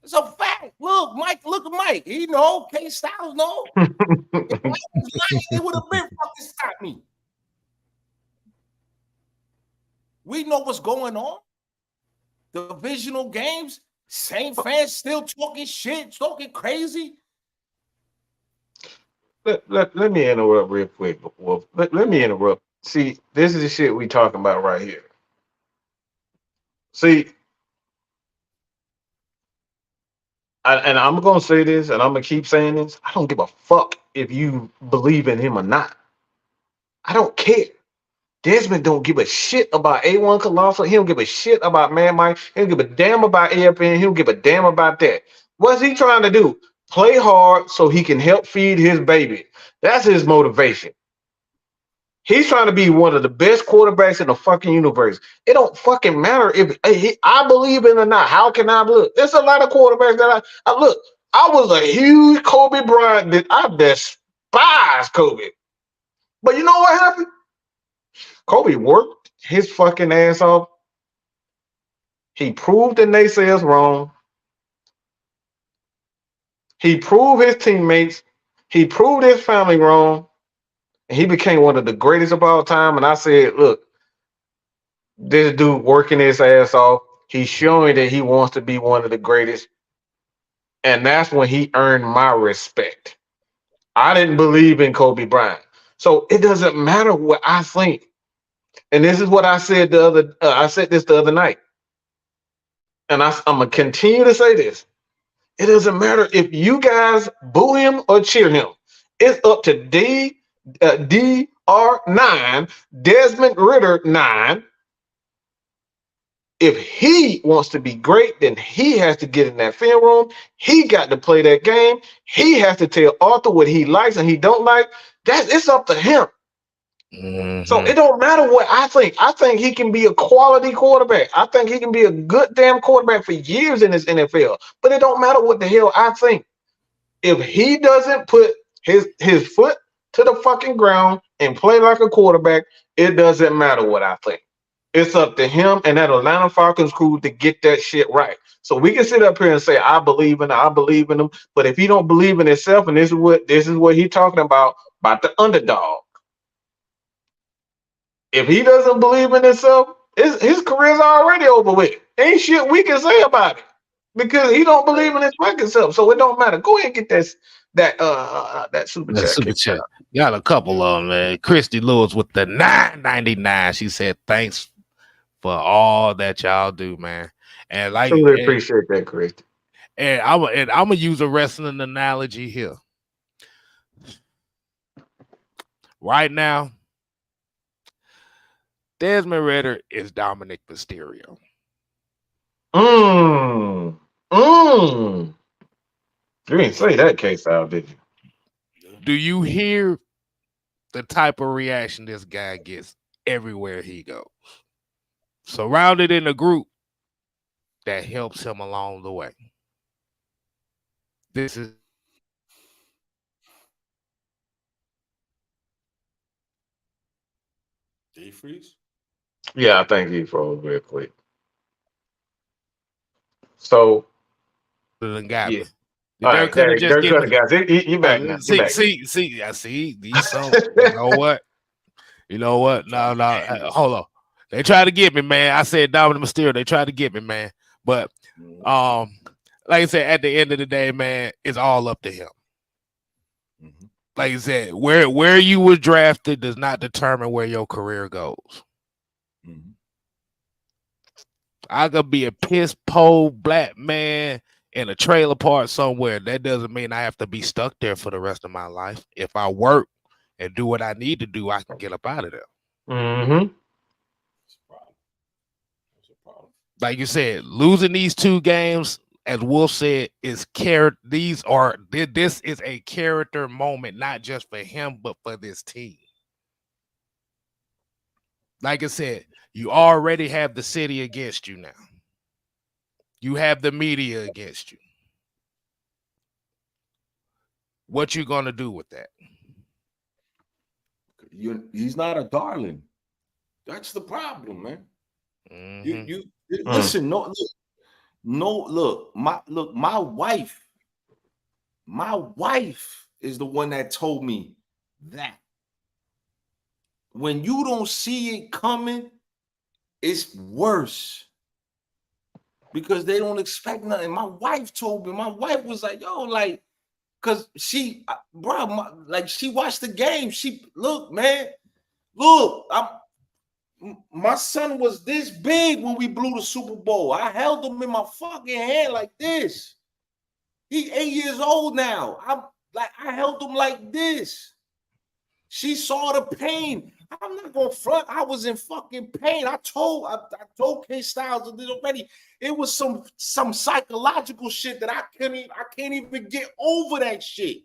It's a fact. Look at Mike. He know. K Styles know. If Mike was lying, they would have been fucking stopped me. We know what's going on. The divisional games, same fans still talking shit, talking crazy. Let me interrupt real quick, Wolf. Let me interrupt. See, this is the shit we talking about right here. See, and I'm gonna say this, and I'm gonna keep saying this. I don't give a fuck if you believe in him or not. I don't care. Desmond don't give a shit about A1 Colossal. He don't give a shit about Man Mike. He don't give a damn about AFN. He don't give a damn about that. What's he trying to do? Play hard so he can help feed his baby. That's his motivation. He's trying to be one of the best quarterbacks in the fucking universe. It don't fucking matter if I believe in it or not. How can I look? There's a lot of quarterbacks that I look. I was a huge Kobe Bryant. I despise Kobe. But you know what happened? Kobe worked his fucking ass off. He proved the naysayers wrong. He proved his teammates. He proved his family wrong. And he became one of the greatest of all time. And I said, look, this dude working his ass off. He's showing that he wants to be one of the greatest. And that's when he earned my respect. I didn't believe in Kobe Bryant. So it doesn't matter what I think. And this is what I said I said this the other night. And I'm going to continue to say this. It doesn't matter if you guys boo him or cheer him. It's up to DR9, Desmond Ridder 9. If he wants to be great, then he has to get in that film room. He got to play that game. He has to tell Arthur what he likes and he don't like. It's up to him. So it don't matter what I think. I think he can be a quality quarterback. I think he can be a good damn quarterback for years in this NFL. But it don't matter what the hell I think. If he doesn't put his foot to the fucking ground and play like a quarterback, it doesn't matter what I think. It's up to him and that Atlanta Falcons crew to get that shit right. So we can sit up here and say, I believe in him. But if he don't believe in himself, and this is what he's talking about the underdog. If he doesn't believe in himself, his career's already over with. Ain't shit we can say about it because he don't believe in his fucking self. So it don't matter. Go ahead and get that super chat. Super chat. Got a couple of them, man. Christy Lewis with the $9.99. She said, "Thanks for all that y'all do, man." And like, really appreciate that, Christy. And I'm gonna use a wrestling analogy here. Right now, Desmond Ridder is Dominic Mysterio. You didn't say that case out, did you? Do you hear the type of reaction this guy gets everywhere he goes? Surrounded in a group that helps him along the way. This is Did he freeze? Yeah, I think he froze real quick. So got me. All right, guys. You back now. See, these songs. You know what? No, hold on. They tried to get me, man. I said Dominic Mysterio. They tried to get me, man. But like I said, at the end of the day, man, it's all up to him. Like I said, where you were drafted does not determine where your career goes. I could be a piss pole black man in a trailer park somewhere. That doesn't mean I have to be stuck there for the rest of my life. If I work and do what I need to do, I can get up out of there. Mm-hmm. That's a problem. That's a problem. Like you said, losing these 2 games, as Wolf said, is character. This is a character moment, not just for him, but for this team. Like I said, you already have the city against you now. You have the media against you. What you gonna do with that? He's not a darling. That's the problem, man. Mm-hmm. You listen. Look. My wife is the one that told me that when you don't see it coming, it's worse because they don't expect nothing. My wife told me. My wife was like, "Yo, like." Cause she, like she watched the game. My son was this big when we blew the Super Bowl. I held him in my fucking hand like this. He 8 years old now. I held him like this. She saw the pain. I'm not gonna front. I was in fucking pain. I told K Styles this already. It was some psychological shit that I can't even get over that shit.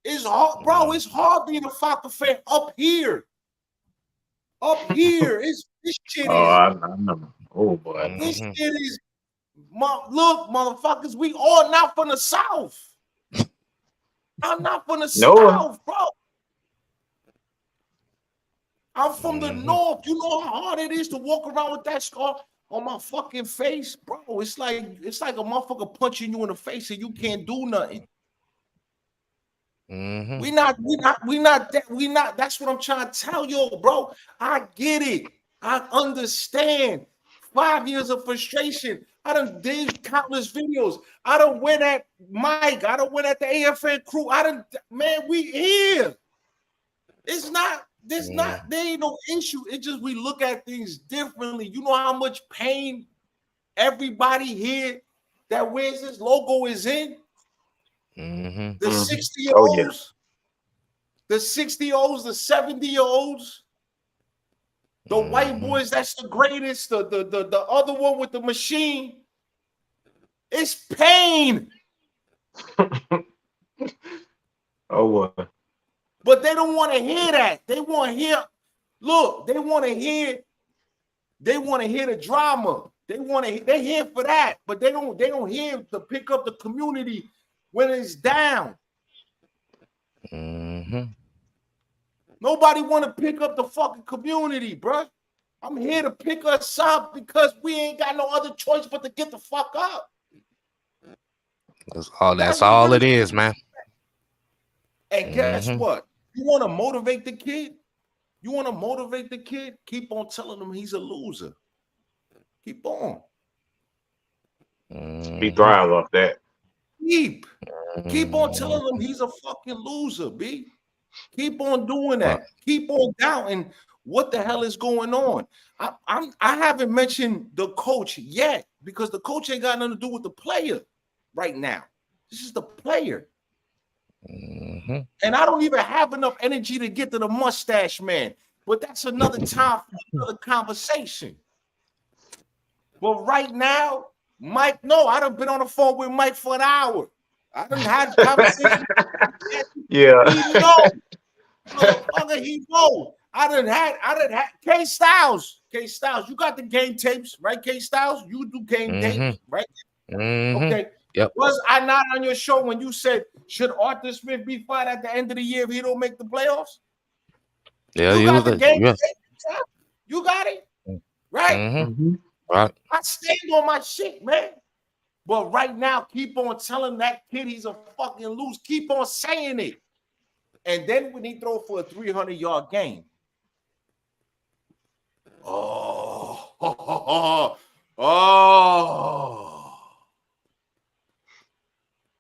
It's hard, bro. It's hard being a Falcon fan up here. Up here, this shit I remember. Oh boy. this shit is. Look, motherfuckers, we all not from the South. I'm not from the South, bro. I'm from the North. You know how hard it is to walk around with that scar on my fucking face, bro. It's like a motherfucker punching you in the face and you can't do nothing. Mm-hmm. We not. That's what I'm trying to tell you, bro. I get it. I understand. 5 years of frustration. I done did countless videos. I done went at Mike. I done went at the AFN crew. Man, we here. It's not. There ain't no issue. It's just we look at things differently. You know how much pain everybody here that wears this logo is in? Mm-hmm. The 60-year-olds, the 60-year-olds, the 70-year-olds, the white boys, that's the greatest, the other one with the machine. It's pain. Oh boy. But they don't want to hear that. They want to hear, they want to hear the drama. They're here for that, but they don't hear to pick up the community when it's down. Mm-hmm. Nobody want to pick up the fucking community, bro. I'm here to pick us up because we ain't got no other choice but to get the fuck up. That's all it is, man. And guess what? You want to motivate the kid? Keep on telling him he's a loser. Keep on. He thrives off that. Keep on telling him he's a fucking loser, B. Keep on doing that. Keep on doubting what the hell is going on. I haven't mentioned the coach yet because the coach ain't got nothing to do with the player right now. This is the player. And I don't even have enough energy to get to the mustache man. But that's another time for another conversation. But right now, Mike, I done been on the phone with Mike for an hour. I done had conversation. Yeah. He know. Motherfucker, he know. I done had K Styles. You got the game tapes, right? K Styles, you do game tapes, right? Okay. Yep. Was I not on your show when you said, should Arthur Smith be fired at the end of the year if he don't make the playoffs? Yeah, you got the game tape. You got it, right? Right. I stand on my shit, man. But right now, keep on telling that kid he's a fucking loose. Keep on saying it. And then when he throw for a 300-yard game,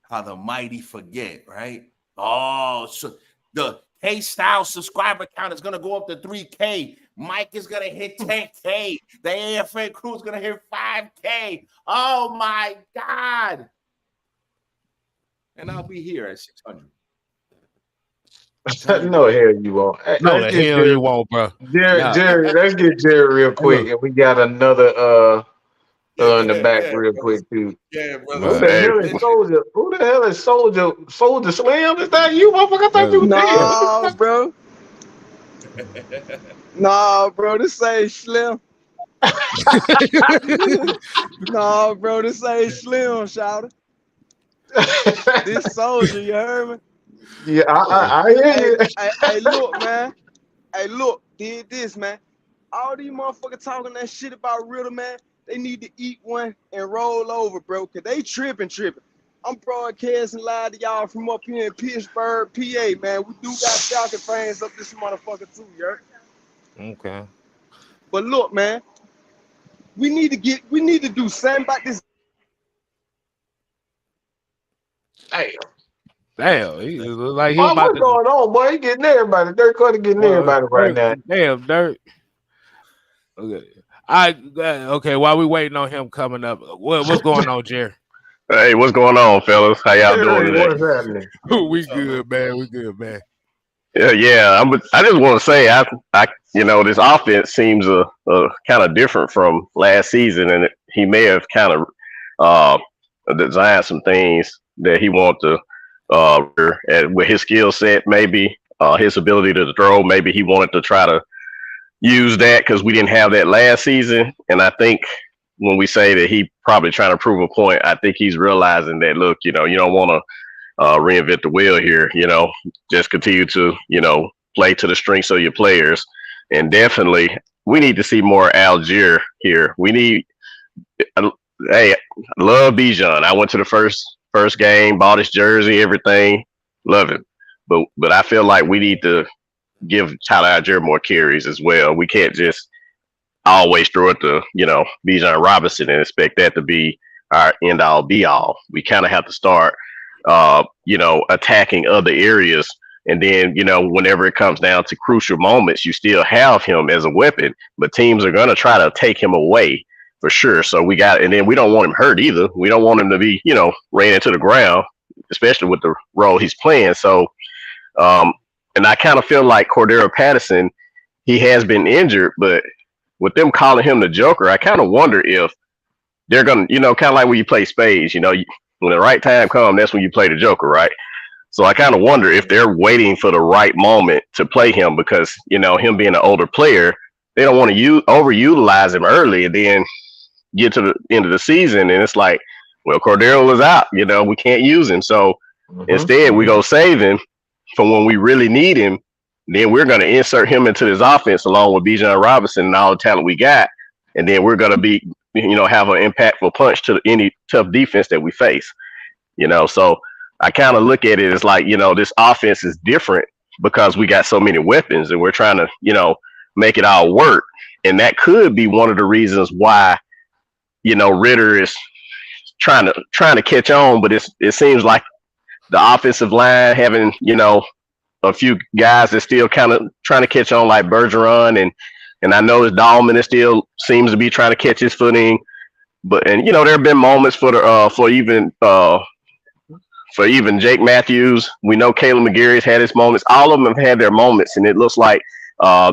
how the mighty forget, right? So the K-Style subscriber count is going to go up to 3K. Mike is going to hit 10K. The AFN crew is going to hit 5K. Oh, my God. And I'll be here at 600. No, hell you won't. Hey, No, let's the get hell you Jerry. won't, bro. Jerry, Nah. Jerry, let's get Jerry real Hey, quick, look, and we got another in the back Yeah, real brothers. quick too. Yeah, Who brothers. bro. the Hey, hell is Soldier? Who the hell is Soldier? Soldier Slim? Is that you, motherfucker? I thought you Bro, was dead. bro. What the nah, fuck? bro. Nah, bro. This ain't Slim. Nah, bro. This ain't Slim, shout. This Soldier, you heard me? Yeah, Yeah. I hear Hey, you. hey, look, man. Hey, look, did this, man. All these motherfuckers talking that shit about Riddle, man. They need to eat one and roll over, bro, because they tripping. I'm broadcasting live to y'all from up here in Pittsburgh, PA, man. We do got Falcon fans up this motherfucker, too, you heard? Okay. But look, man, we need to do something about this. Damn. Damn, he look like he Boy, about what's to. going on, boy? He getting everybody. Dirk Carter getting everybody right Dirt, now. damn, Dirt. Okay. Okay. While we waiting on him coming up, what's going on, Jerry? Hey, what's going on, fellas? How y'all doing Jerry, today? what's happening? We What's up, man? good, man. We good, man. Yeah. I just want to say, this offense seems kind of different from last season, and he may have kind of designed some things that he wanted to with his skill set, maybe his ability to throw. Maybe he wanted to try to use that because we didn't have that last season, and I think when we say that he probably trying to prove a point, I think he's realizing that look, you don't want to reinvent the wheel here. Just continue to play to the strengths of your players, and definitely we need to see more Algier here. We need. Hey, I love Bijan. I went to the first game, bought his jersey, everything, love it. But I feel like we need to give Tyler Algier more carries as well. We can't just always throw it to Bijan Robinson and expect that to be our end all be all. We kind of have to start attacking other areas. And then, whenever it comes down to crucial moments, you still have him as a weapon, but teams are going to try to take him away for sure. So and then we don't want him hurt either. We don't want him to be, ran into the ground, especially with the role he's playing. So, and I kind of feel like Cordero Patterson, he has been injured, but with them calling him the Joker, I kind of wonder if they're going to, kind of like when you play spades, when the right time comes, that's when you play the Joker, right? So I kind of wonder if they're waiting for the right moment to play him because, him being an older player, they don't want to overutilize him early and then get to the end of the season. And it's like, well, Cordero is out, we can't use him. So instead, we go save him for when we really need him. Then we're going to insert him into this offense along with Bijan Robinson and all the talent we got. And then we're going to be, have an impactful punch to any tough defense that we face, So I kind of look at it as like, this offense is different because we got so many weapons and we're trying to, make it all work. And that could be one of the reasons why, Ridder is trying to catch on, but it seems like the offensive line having, a few guys that still kind of trying to catch on like Bergeron and I noticed Dahlman is still seems to be trying to catch his footing. But there have been moments for even Jake Matthews. We know Caleb McGarry's had his moments. All of them have had their moments, and it looks like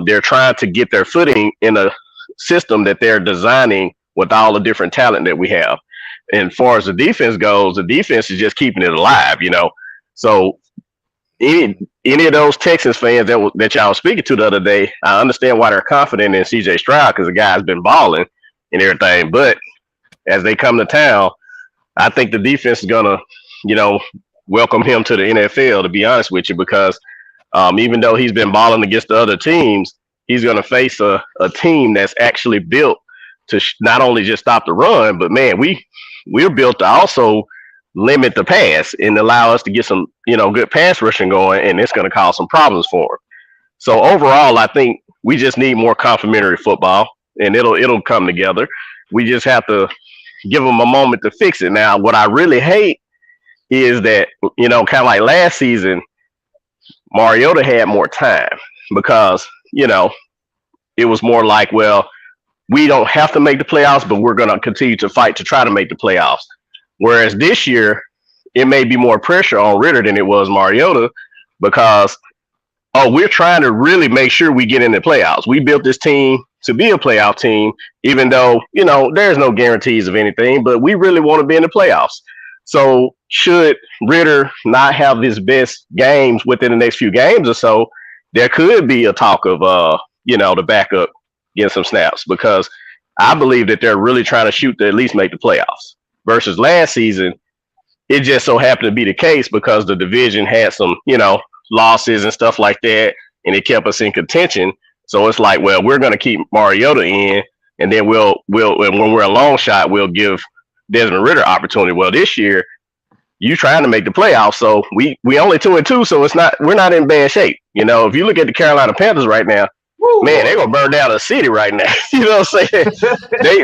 they're trying to get their footing in a system that they're designing with all the different talent that we have. And as far as the defense goes, the defense is just keeping it alive, So any of those Texans fans that y'all was speaking to the other day, I understand why they're confident in CJ Stroud because the guy's been balling and everything. But as they come to town, I think the defense is gonna, welcome him to the NFL. To be honest with you, because even though he's been balling against the other teams, he's gonna face a team that's actually built to not only just stop the run, but man, we're built to also limit the pass and allow us to get some, good pass rushing going, and it's going to cause some problems for him. So overall, I think we just need more complementary football, and it'll come together. We just have to give them a moment to fix it. Now, what I really hate is that, kind of like last season, Mariota had more time because, it was more like, well, we don't have to make the playoffs, but we're going to continue to fight to try to make the playoffs. Whereas this year, it may be more pressure on Ridder than it was Mariota because oh, we're trying to really make sure we get in the playoffs. We built this team to be a playoff team, even though, there's no guarantees of anything, but we really want to be in the playoffs. So should Ritter not have his best games within the next few games or so, there could be a talk of, the backup getting some snaps, because I believe that they're really trying to shoot to at least make the playoffs versus last season. It just so happened to be the case because the division had some, losses and stuff like that, and it kept us in contention. So it's like, well, we're going to keep Mariota in, and then we'll and when we're a long shot, we'll give Desmond Ridder opportunity. Well, this year you trying to make the playoffs, so we only 2-2, so we're not in bad shape. If you look at the Carolina Panthers right now, man, they're gonna burn down the city right now. You know what I'm saying?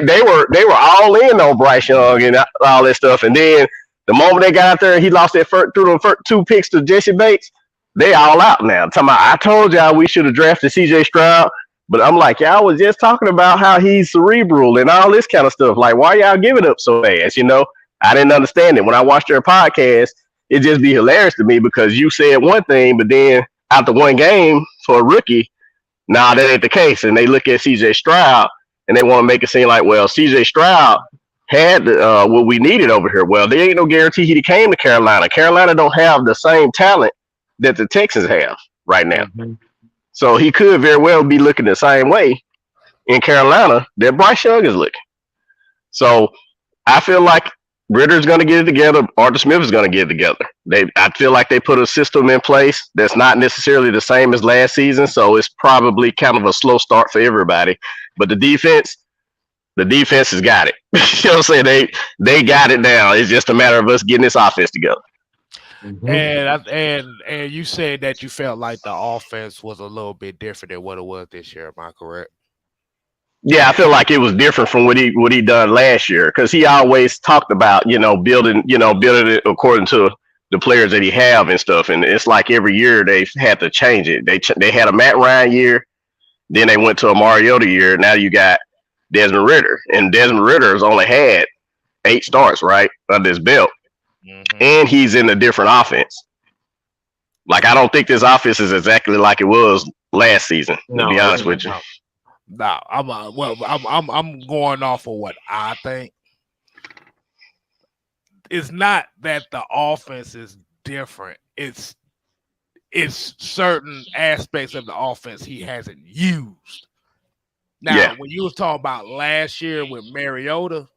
they were all in on Bryce Young and all that stuff, and then the moment they got out there, he lost that through the first 2 picks to Jesse Bates. They all out now. Talking about, I told y'all we should have drafted C.J. Stroud, but I'm like, y'all was just talking about how he's cerebral and all this kind of stuff. Like, why y'all giving up so fast? I didn't understand it. When I watched their podcast, it just be hilarious to me because you said one thing, but then after one game for a rookie, nah, that ain't the case. And they look at C.J. Stroud and they want to make it seem like, well, C.J. Stroud had what we needed over here. Well, there ain't no guarantee he came to Carolina. Carolina don't have the same talent that the Texans have right now. Mm-hmm. So he could very well be looking the same way in Carolina that Bryce Young is looking. So I feel like Ritter's going to get it together. Arthur Smith is going to get it together. I feel like they put a system in place that's not necessarily the same as last season. So it's probably kind of a slow start for everybody. But the defense has got it. You know what I'm saying? They got it now. It's just a matter of us getting this offense together. Mm-hmm. And you said that you felt like the offense was a little bit different than what it was this year. Am I correct? Yeah, I feel like it was different from what he done last year, because he always talked about building it according to the players that he have and stuff. And it's like every year they've had to change it. They had a Matt Ryan year, then they went to a Mariota year. Now you got Desmond Ridder, and Desmond Ridder has only had 8 starts right under his belt. Mm-hmm. And he's in a different offense. Like, I don't think this offense is exactly like it was last season, to be honest with you. No, I'm going off of what I think. It's not that the offense is different. It's certain aspects of the offense he hasn't used. Now, when you was talking about last year with Mariota,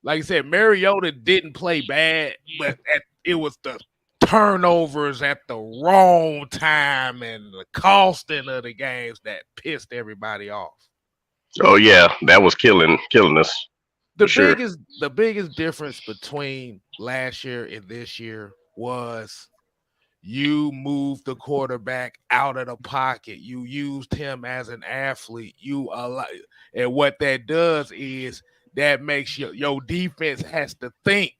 like I said, Mariota didn't play bad, but it was the turnovers at the wrong time and the costing of the games that pissed everybody off. Oh yeah, that was killing us. The biggest difference between last year and this year was you moved the quarterback out of the pocket. You used him as an athlete. And what that does is that makes your defense has to think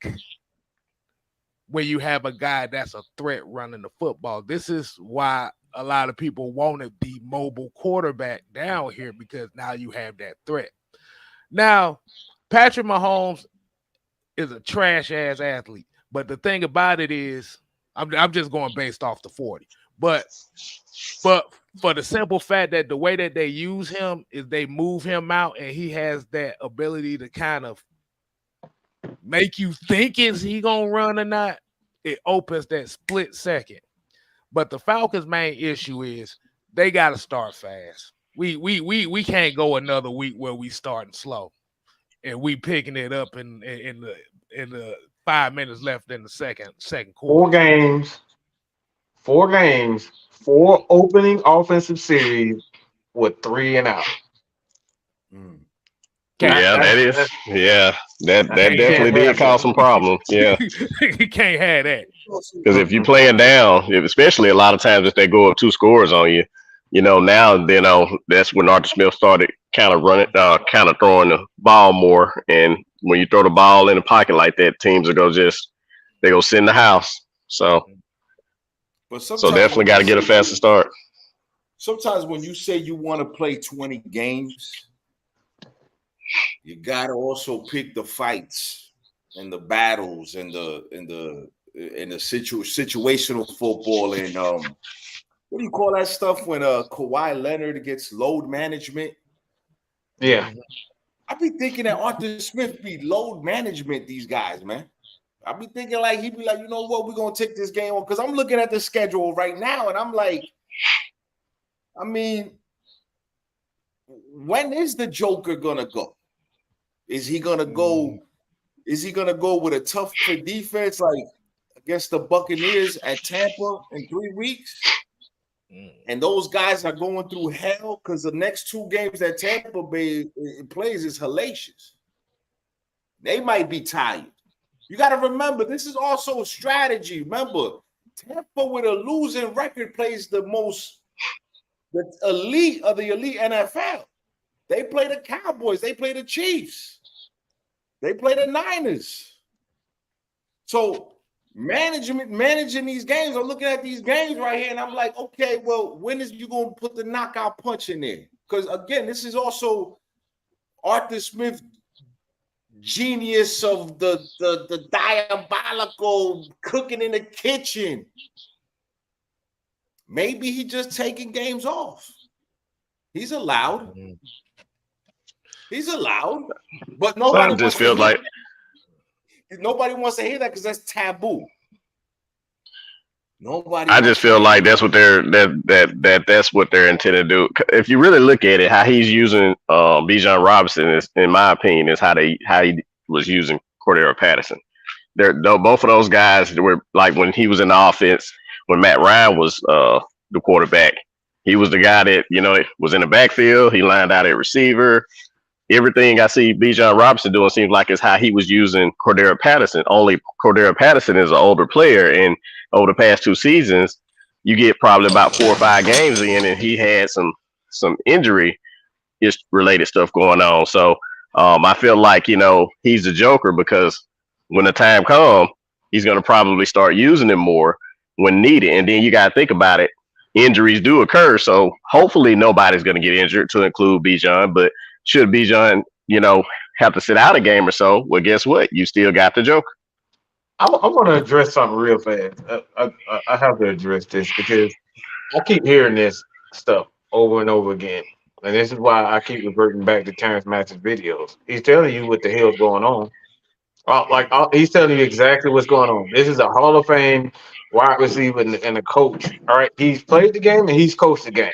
when you have a guy that's a threat running the football. This is why a lot of people wanted the mobile quarterback down here, because now you have that threat. Now, Patrick Mahomes is a trash-ass athlete, but the thing about it is, I'm just going based off the 40. But for the simple fact that the way that they use him is they move him out, and he has that ability to kind of make you think is he gonna run or not. It opens that split second. But the Falcons' main issue is they got to start fast. We can't go another week where we starting slow and we picking it up in the 5 minutes left in the second quarter. 4 games, 4 opening offensive series with 3 and out. That definitely did cause some problems. Yeah, you can't have that, because if you're playing down, especially a lot of times if they go up 2 scores on you, now that's when Arthur Smith started kind of throwing the ball more. And when you throw the ball in the pocket like that, teams are go sit in the house. So definitely got to get a faster start. Sometimes when you say you want to play 20 games, you got to also pick the fights and the battles and the situational football and what do you call that stuff when Kawhi Leonard gets load management? Yeah. I be thinking that Arthur Smith be load management these guys, man. I be thinking like he'd be like, you know what, we're gonna take this game on because I'm looking at the schedule right now and I'm like, I mean, when is the Joker gonna go? Is he gonna go? Is he gonna go with a tougher defense like against the Buccaneers at Tampa in 3 weeks? And those guys are going through hell because the next 2 games that Tampa Bay plays is hellacious. They might be tired. You got to remember, this is also a strategy. Remember, Tampa with a losing record plays the elite of the elite NFL. They play the Cowboys. They play the Chiefs. They play the Niners. So managing these games, I'm looking at these games right here, and I'm like, okay, well, when is you going to put the knockout punch in there? Because, again, this is also Arthur Smith genius of the diabolical cooking in the kitchen. Maybe he just taking games off. He's allowed. He's allowed. But nobody just feels like nobody wants to hear that because that's taboo. Nobody. I just feel like that's what that's what they're intended to do. If you really look at it, how he's using Bijan Robinson is, in my opinion, is how he was using Cordero Patterson. Both of those guys were like when he was in the offense, when Matt Ryan was the quarterback, he was the guy that was in the backfield. He lined out at receiver. Everything I see Bijan Robinson doing seems like it's how he was using Cordero Patterson. Only Cordero Patterson is an older player, and over the past 2 seasons, you get probably about 4 or 5 games in, and he had some injury related stuff going on. So I feel like he's the Joker because when the time comes, he's going to probably start using him more when needed. And then you got to think about it. Injuries do occur, so hopefully nobody's going to get injured, to include Bijan. But should Bijan, have to sit out a game or so, well, guess what? You still got the Joker. I want to address something real fast. I have to address this because I keep hearing this stuff over and over again. And this is why I keep reverting back to Terrence Master's videos. He's telling you what the hell's going on. He's telling you exactly what's going on. This is a Hall of Fame wide receiver and a coach. All right, he's played the game and he's coached the game.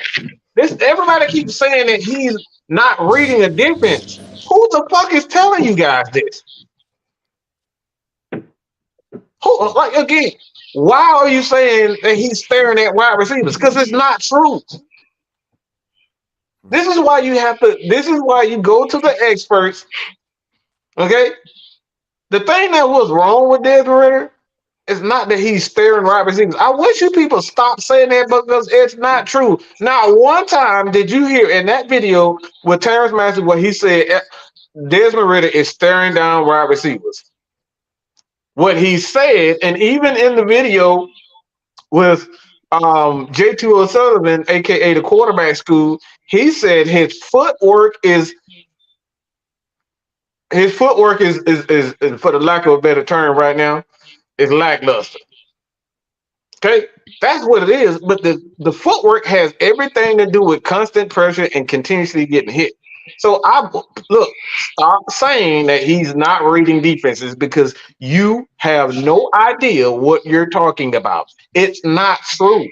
Everybody keeps saying that he's not reading the defense. Who the fuck is telling you guys this? Again, why are you saying that he's staring at wide receivers? Because it's not true. This is why you go to the experts. Okay? The thing that was wrong with Desmond Ridder is not that he's staring wide receivers. I wish you people stop saying that because it's not true. Not one time did you hear in that video with Terrence Master where he said Desmond Ridder is staring down wide receivers. What he said, and even in the video with J.T. O'Sullivan, aka the quarterback school, he said his footwork is for the lack of a better term right now, is lackluster. Okay, that's what it is. But the footwork has everything to do with constant pressure and continuously getting hit. So stop saying that he's not reading defenses because you have no idea what you're talking about. It's not true.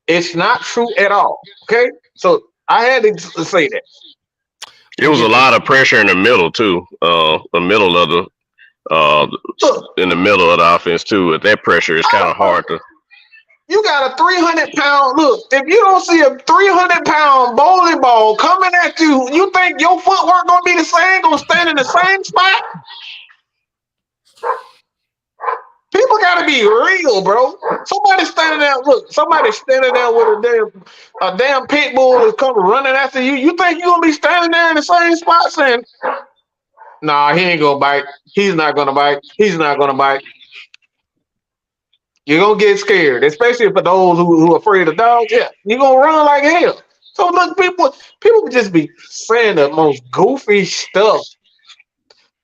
It's not true at all. Okay, so I had to say that. It was a lot of pressure in the middle too. In the middle of the offense too. That pressure is kind of hard to. You got a 300-pound look. If you don't see a 300-pound bowling ball coming at you, you think your footwork gonna be the same? Gonna stand in the same spot? People gotta be real, bro. Somebody's standing there. Look, somebody's standing there with a damn pit bull is coming running after you. You think you're gonna be standing there in the same spot saying, "Nah, he ain't gonna bite. He's not gonna bite. He's not gonna bite." You're gonna get scared, especially for those who are afraid of dogs. Yeah, you're gonna run like hell. So look, people just be saying the most goofy stuff.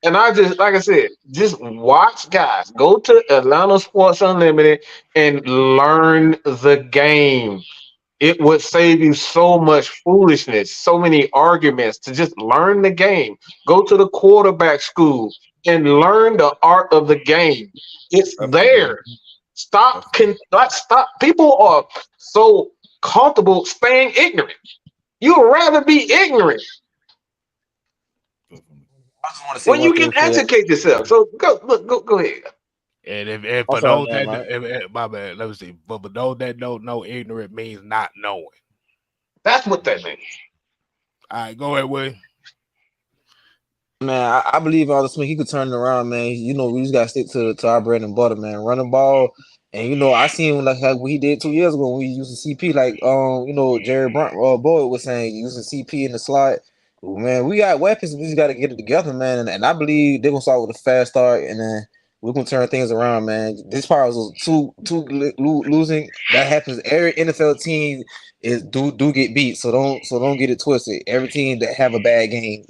And I just, like I said, just watch guys. Go to Atlanta Sports Unlimited and learn the game. it would save you so much foolishness, so many arguments to just learn the game. Go to the quarterback school and learn the art of the game. It's Absolutely. there. Stop. People are so comfortable staying ignorant. You'd rather be ignorant I just want to say when one you thing can for that. educate yourself. So go ahead. And if I'm for sorry, those man, that Mike. my bad, let me see. But for those that don't know, ignorant means not knowing. That's what that means. All right, go ahead, Willie. Man, I believe all this week he could turn it around, man. You know, we just gotta stick to our bread and butter, man. Run the ball, and you know, I seen like what he did 2 years ago when we used CP, like you know, Jerry Boyd was saying using CP in the slot. Man, we got weapons. We just got to get it together, man. And I believe they're gonna start with a fast start, and then we're gonna turn things around, man. This part was losing. That happens. Every NFL team is do get beat, so don't get it twisted. Every team that have a bad game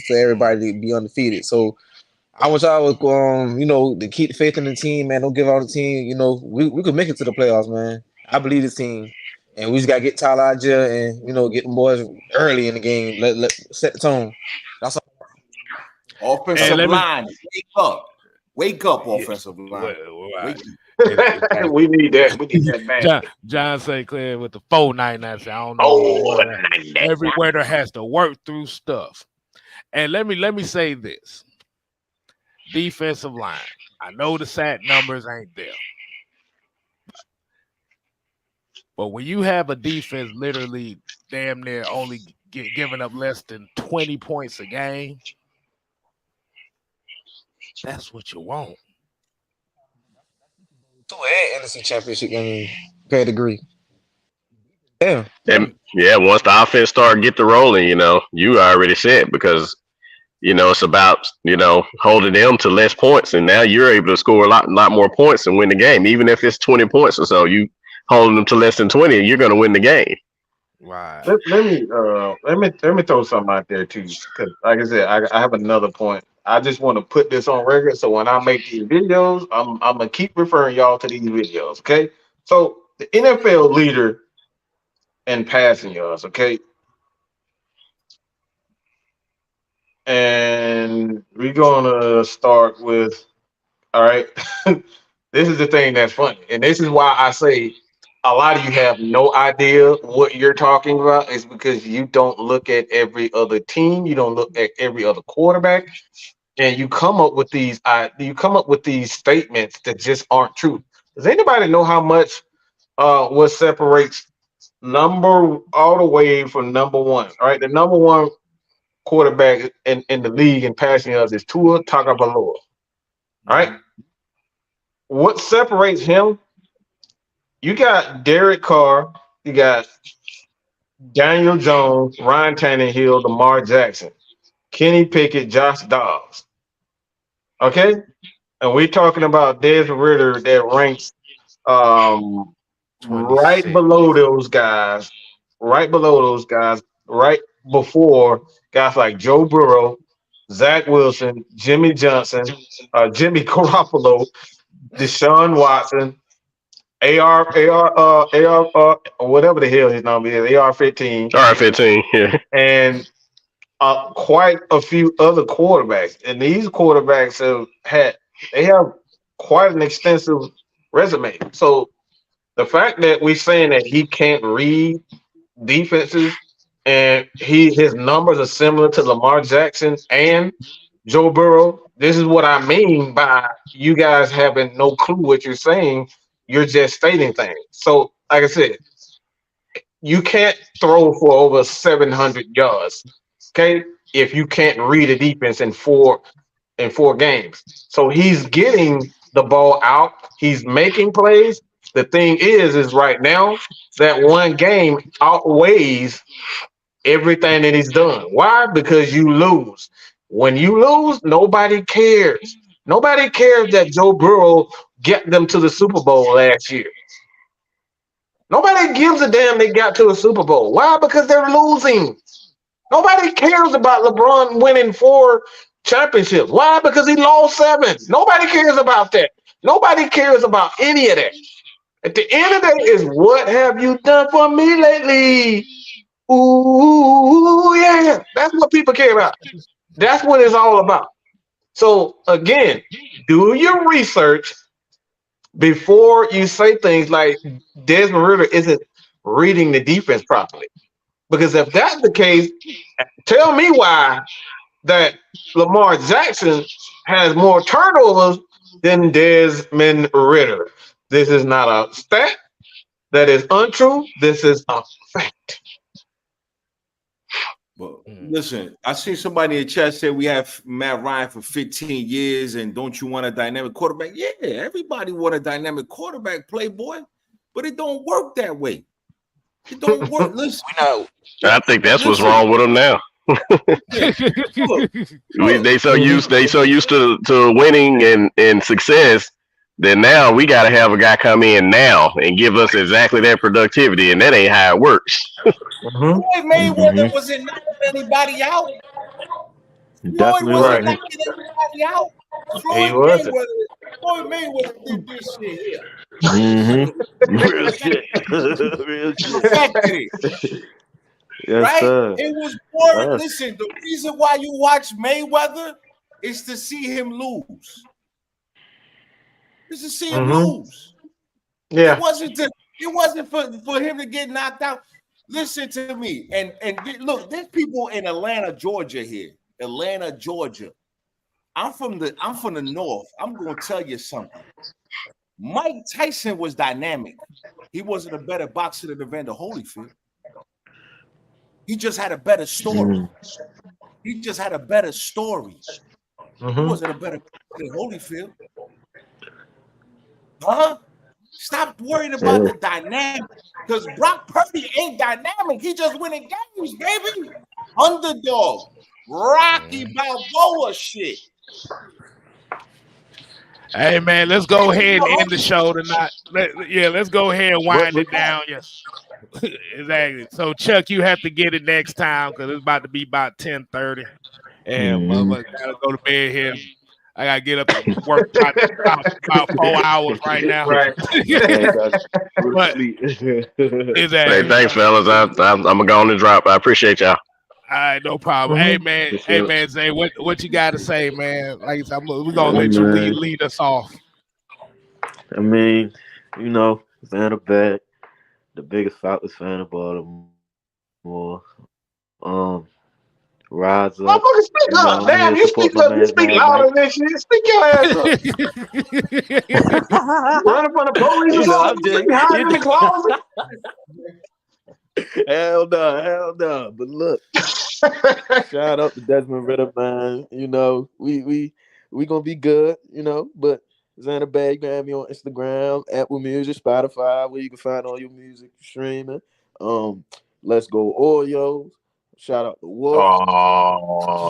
for everybody to be undefeated. So I want y'all you know, to keep the faith in the team, man. Don't give out the team. You know, we could make it to the playoffs, man. I believe this team. And we just gotta get Tyler out there and you know get them boys early in the game. Let set the tone. That's all. Offensive let me- line, wake up, offensive line. Right. We need that. We need that man. John St. Clair with the 499. I don't know. Oh, Everywhere there has to work through stuff. And let me say this. Defensive line. I know the sack numbers ain't there. But when you have a defense literally damn near only giving up less than 20 points a game, that's what you want. Two NFC Championship game pedigree. Yeah. And yeah, once the offense start get the rolling, you know, you already said because you know it's about holding them to less points, and now you're able to score a lot more points and win the game, even if it's 20 points or so. You holding them to less than 20, and you're going to win the game. Right. Let me throw something out there too, because like I said, I have another point. I just want to put this on record, so when I make these videos, I'm gonna keep referring y'all to these videos. Okay, so the NFL leader in passing yards. Okay, and we're gonna start with. All right, this is the thing that's funny, and this is why I say a lot of you have no idea what you're talking about is because you don't look at every other team, you don't look at every other quarterback, and you come up with these statements that just aren't true. Does anybody know how much what separates number all the way from number one? All right, the number one quarterback in the league in passing yards is Tua Tagovailoa. All right, what separates him? You got Derek Carr, you got Daniel Jones, Ryan Tannehill, Lamar Jackson, Kenny Pickett, Josh Dobbs. Okay? And we're talking about Desmond Ridder that ranks right 26. below those guys, right before guys like Joe Burrow, Zach Wilson, Jimmy Johnson, Jimmy Garoppolo, Deshaun Watson, or whatever the hell his number is, AR-15. AR-15, yeah. And quite a few other quarterbacks. And these quarterbacks have quite an extensive resume. So the fact that we're saying that he can't read defenses and his numbers are similar to Lamar Jackson and Joe Burrow, this is what I mean by you guys having no clue what you're saying. You're just stating things. So, like I said, you can't throw for over 700 yards, okay? If you can't read a defense in four games. So he's getting the ball out. He's making plays. The thing is right now that one game outweighs everything that he's done. Why? Because you lose. When you lose, nobody cares. Nobody cares that Joe Burrow get them to the Super Bowl last year. Nobody gives a damn they got to a Super Bowl. Why? Because they're losing. Nobody cares about LeBron winning 4 championships. Why? Because he lost 7. Nobody cares about that. Nobody cares about any of that. At the end of the day, is what have you done for me lately? Ooh, yeah. That's what people care about. That's what it's all about. So again, do your research before you say things like Desmond Ridder isn't reading the defense properly. Because if that's the case, tell me why that Lamar Jackson has more turnovers than Desmond Ridder. This is not a stat that is untrue. This is a fact. But listen, I seen somebody in the chat say we have Matt Ryan for 15 years, and don't you want a dynamic quarterback? Yeah, everybody want a dynamic quarterback, Playboy, but it don't work that way. It don't work. Listen, I think that's what's wrong with them now. yeah, look, They so used to winning and success that now we got to have a guy come in now and give us exactly that productivity, and that ain't how it works. Floyd Mayweather wasn't knocking anybody out. Floyd wasn't knocking anybody out. He wasn't. Floyd Mayweather did this shit here. Real shit. Real shit. Perfected it. Yes, Right? sir. It was boring. Yes. Listen, the reason why you watch Mayweather is to see him lose. Is to see him lose. Yeah. It wasn't for him to get knocked out. Listen to me. And look, there's people in Atlanta, Georgia here. Atlanta, Georgia. I'm from the north. I'm gonna tell you something. Mike Tyson was dynamic. He wasn't a better boxer than Evander Holyfield. He just had a better story. He just had a better story. He wasn't a better boxer than Holyfield. Huh? Stop worrying about the dynamic, because Brock Purdy ain't dynamic. He just winning games, baby. Underdog. Rocky Balboa shit. Hey man, let's go ahead and end the show tonight. Let's go ahead and wind it down. Yes, exactly. So Chuck, you have to get it next time because it's about to be about 10:30, and gotta go to bed here. I gotta get up and work about 4 hours right now. Right. But Hey, thanks, fellas. I'm gonna go on and drop. I appreciate y'all. All right, no problem. Hey man, Zay, what you got to say, man? Like I said, we're gonna let you lead us off. I mean, you know, Vanna back, the biggest Falcons fan of Baltimore. Rise up. Motherfucker, speak up. Damn, you speak up. You speak louder than shit. Speak your ass up. Running from the police or something. You hiding in the closet. Hell no. But look, shout out to Desmond Ridder, man. You know, we gonna be good, you know, but Xander Bag, you can have me on Instagram, Apple Music, Spotify, where you can find all your music streaming. Let's Go Oreos. Shout out to Wolf.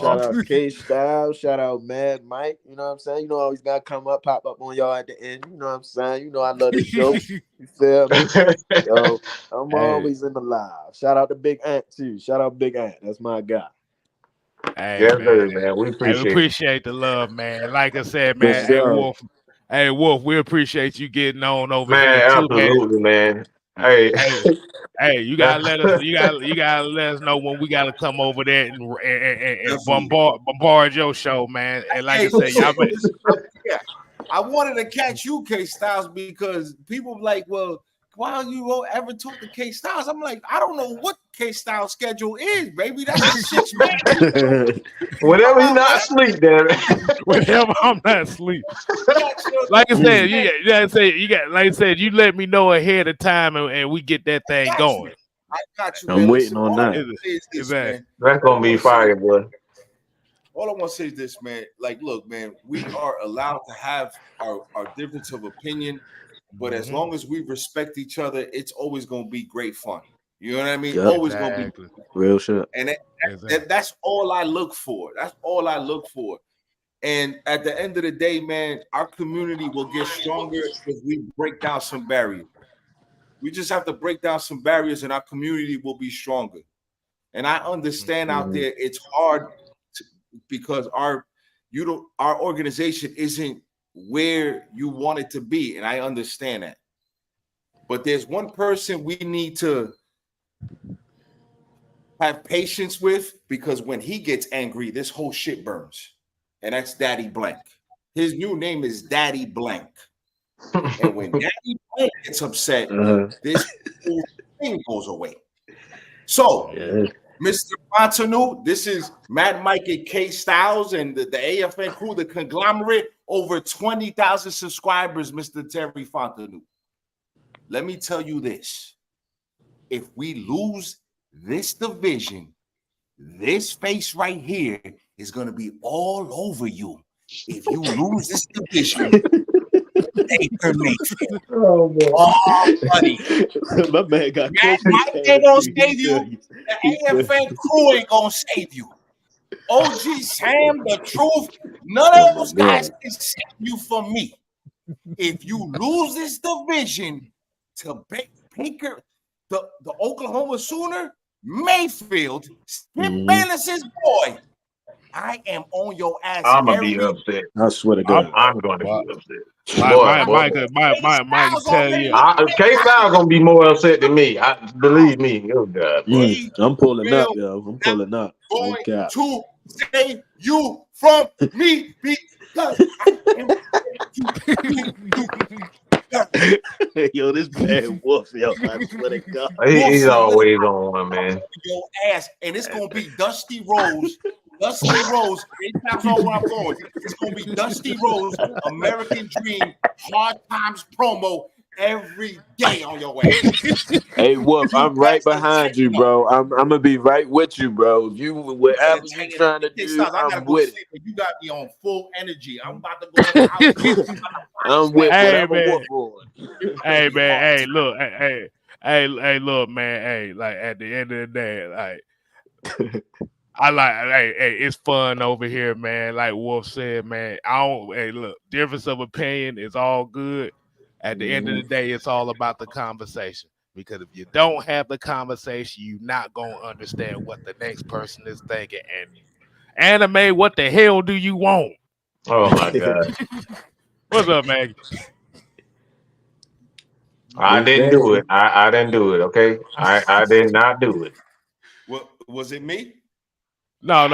Shout out K Styles. Shout out Mad Mike. You know what I'm saying? You know, always gotta come up, pop up on y'all at the end. You know what I'm saying? You know, I love this show. You feel me? So I'm always in the live. Shout out to Big Ant too. Shout out Big Ant. That's my guy. Hey, man. We appreciate the love, man. Like I said, man. Hey, Wolf, we appreciate you getting on over here too, absolutely, man. Hey, you gotta let us. You gotta let us know when we gotta come over there and bombard your show, man. And like I said, y'all. I wanted to catch you, K Styles, because people like, well, why don't you ever talk to K Styles? I'm like, I don't know what K Styles schedule is, baby. That's a 6 man. Whenever you're not asleep, damn it. Whenever I'm not asleep. Like I said, like I said, you let me know ahead of time and we get that thing going. I got you. I'm waiting on that. That's gonna be fire, boy. All I want to say is this, man. Like, look, man, we are allowed to have our difference of opinion, but as long as we respect each other, it's always going to be great fun. You know what I mean? Yep. Always going to be real shit. And that's all I look for. That's all I look for. And at the end of the day, man, our community will get stronger if we break down some barriers. We just have to break down some barriers, and our community will be stronger. And I understand out there it's hard because our organization isn't where you want it to be, and I understand that. But there's one person we need to have patience with, because when he gets angry, this whole shit burns. And that's Daddy Blank. His new name is Daddy Blank. And when Daddy Blank gets upset, this whole thing goes away. So, Mr. Fontenot, this is Mad Mike and K Styles and the AFN crew, the conglomerate, over 20,000 subscribers, Mr. Terry Fontenot. Let me tell you this. If we lose this division, this face right here is going to be all over you. If you lose this division, Baker Mayfield. Oh, buddy. My man got Mike ain't going to save you. The AFN crew ain't going to save you. OG Sam, the truth, none of those guys can save you from me. If you lose this division to Baker, the Oklahoma Sooner, Mayfield, Skip Bayless's boy, I am on your ass. I'm gonna be upset. I swear to God, I'm going to be upset. Mike tell you. K-Styles gonna be more upset than me. Believe me. Oh God, I'm pulling up, yo. I'm pulling up. Going to save you from me because yo, this bad wolf, yo. I swear to God. He's always on one, man. Your ass, and it's gonna be Dusty Rose. Dusty Rose, that's all where I'm going. It's gonna be Dusty Rose, American Dream, Hard Times promo every day on your way. Hey Wolf, I'm right behind you, bro. I'm gonna be right with you, bro. If you whatever you trying to do, I'm with it. You got me on full energy. I'm about to go in the house. I'm with whatever Wolf on. Hey man, hey look, hey look, man, hey, like at the end of the day, like hey, it's fun over here, man. Like Wolf said, man, look, difference of opinion is all good. At the end of the day, it's all about the conversation. Because if you don't have the conversation, you're not gonna understand what the next person is thinking. And Anime, what the hell do you want? Oh my God. What's up, man? I didn't do it. I didn't do it. Okay, I did not do it. What was it? Me? No.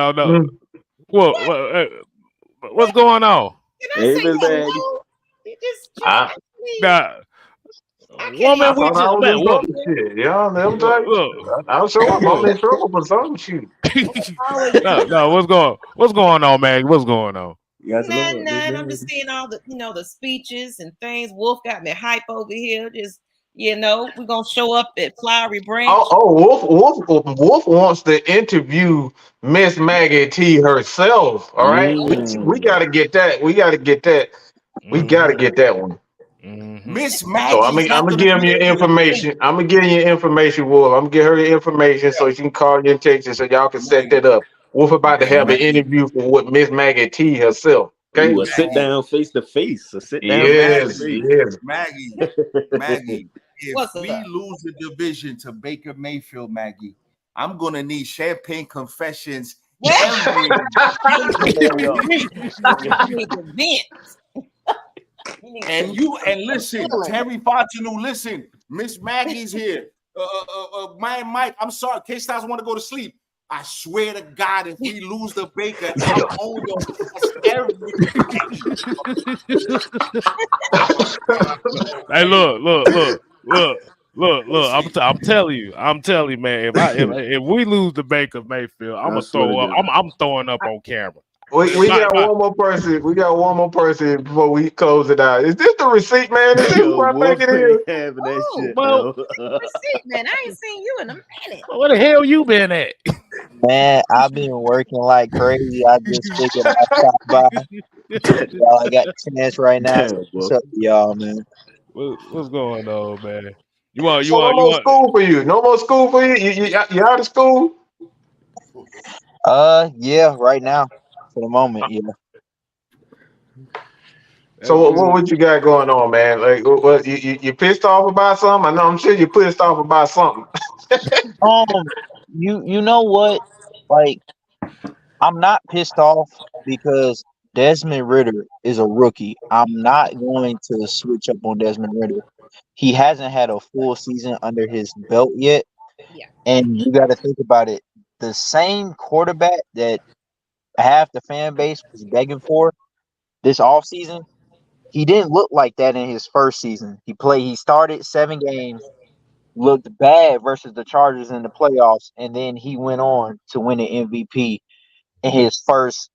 What's going on? Hey, Miss Maggie. Woman, we just shit. Y'all, I'm sure I'm in trouble for some shit. No, what's going on, man? What's going on? Nothing. I'm just seeing all the, the speeches and things. Wolf got me hype over here. Just, we're gonna show up at Flowery Branch. Wolf wants to interview Miss Maggie T herself. All right, we gotta get that. We gotta get that one. Miss Maggie. So I'm gonna give him your information. I'm gonna give you information, Wolf. I'm gonna give her your information so she can call you and text you so y'all can set that up. Wolf about to have an interview with Miss Maggie T herself. Okay, a sit down face to face. A sit down. Yes. Maggie. If we lose the division to Baker Mayfield, Maggie, I'm gonna need champagne confessions every And listen, Terry Fontenot, listen, Miss Maggie's here. Mike, I'm sorry, K-Styles want to go to sleep. I swear to God, if we lose the Baker, I'm on your Hey, look. I'm telling you, man. If we lose the Baker Mayfield, I'm gonna throw up. I'm throwing up on camera. We got one more person. We got one more person before we close it out. Is this the receipt, man? Is this who I think it is? Having that shit, receipt, man. I ain't seen you in a minute. Where the hell you been at? Man, I've been working like crazy. I just figured I'd stop by. Y'all, I got the chance right now. What's up, y'all, man? What's going on, man? No more school for you. No more school for you. You out of school? Yeah, right now. For the moment, yeah. So what you got going on, man? Like, what you pissed off about something? I know, I'm sure you pissed off about something. You know what? Like, I'm not pissed off because Desmond Ridder is a rookie. I'm not going to switch up on Desmond Ridder. He hasn't had a full season under his belt yet. Yeah. And you got to think about it. The same quarterback that half the fan base was begging for this offseason, he didn't look like that in his first season. He started 7 games, looked bad versus the Chargers in the playoffs, and then he went on to win an MVP in his first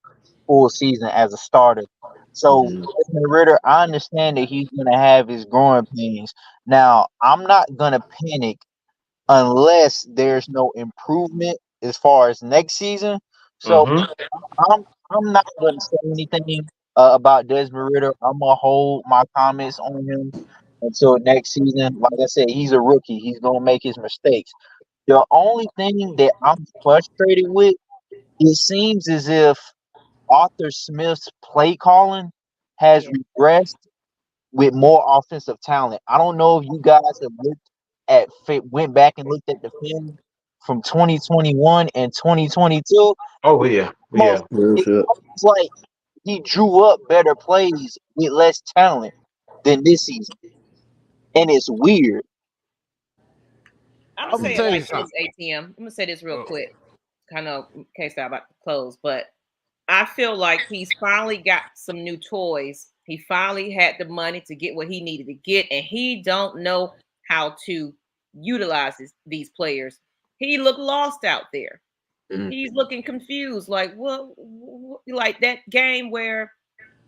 full season as a starter. So Mhm. Desmond Ritter, I understand that he's gonna have his growing pains. Now, I'm not gonna panic unless there's no improvement as far as next season. So Mm-hmm. I'm not gonna say anything about Desmond Ritter. I'm gonna hold my comments on him until next season. Like I said, he's a rookie. He's gonna make his mistakes. The only thing that I'm frustrated with, it seems as if Arthur Smith's play calling has Yeah. regressed with more offensive talent. I don't know if you guys have went back and looked at the film from 2021 and 2022. Oh yeah, Almost, yeah. Real it's shit. almost like he drew up better plays with less talent than this season, and it's weird. I'm gonna I'm gonna say it tell you like this, something. ATM. I'm gonna say this real Uh, quick. Kind of in case I'm about to close, but I feel like he's finally got some new toys. He finally had the money to get what he needed to get, and he don't know how to utilize these players. He looked lost out there. Mhm. He's looking confused, like like that game where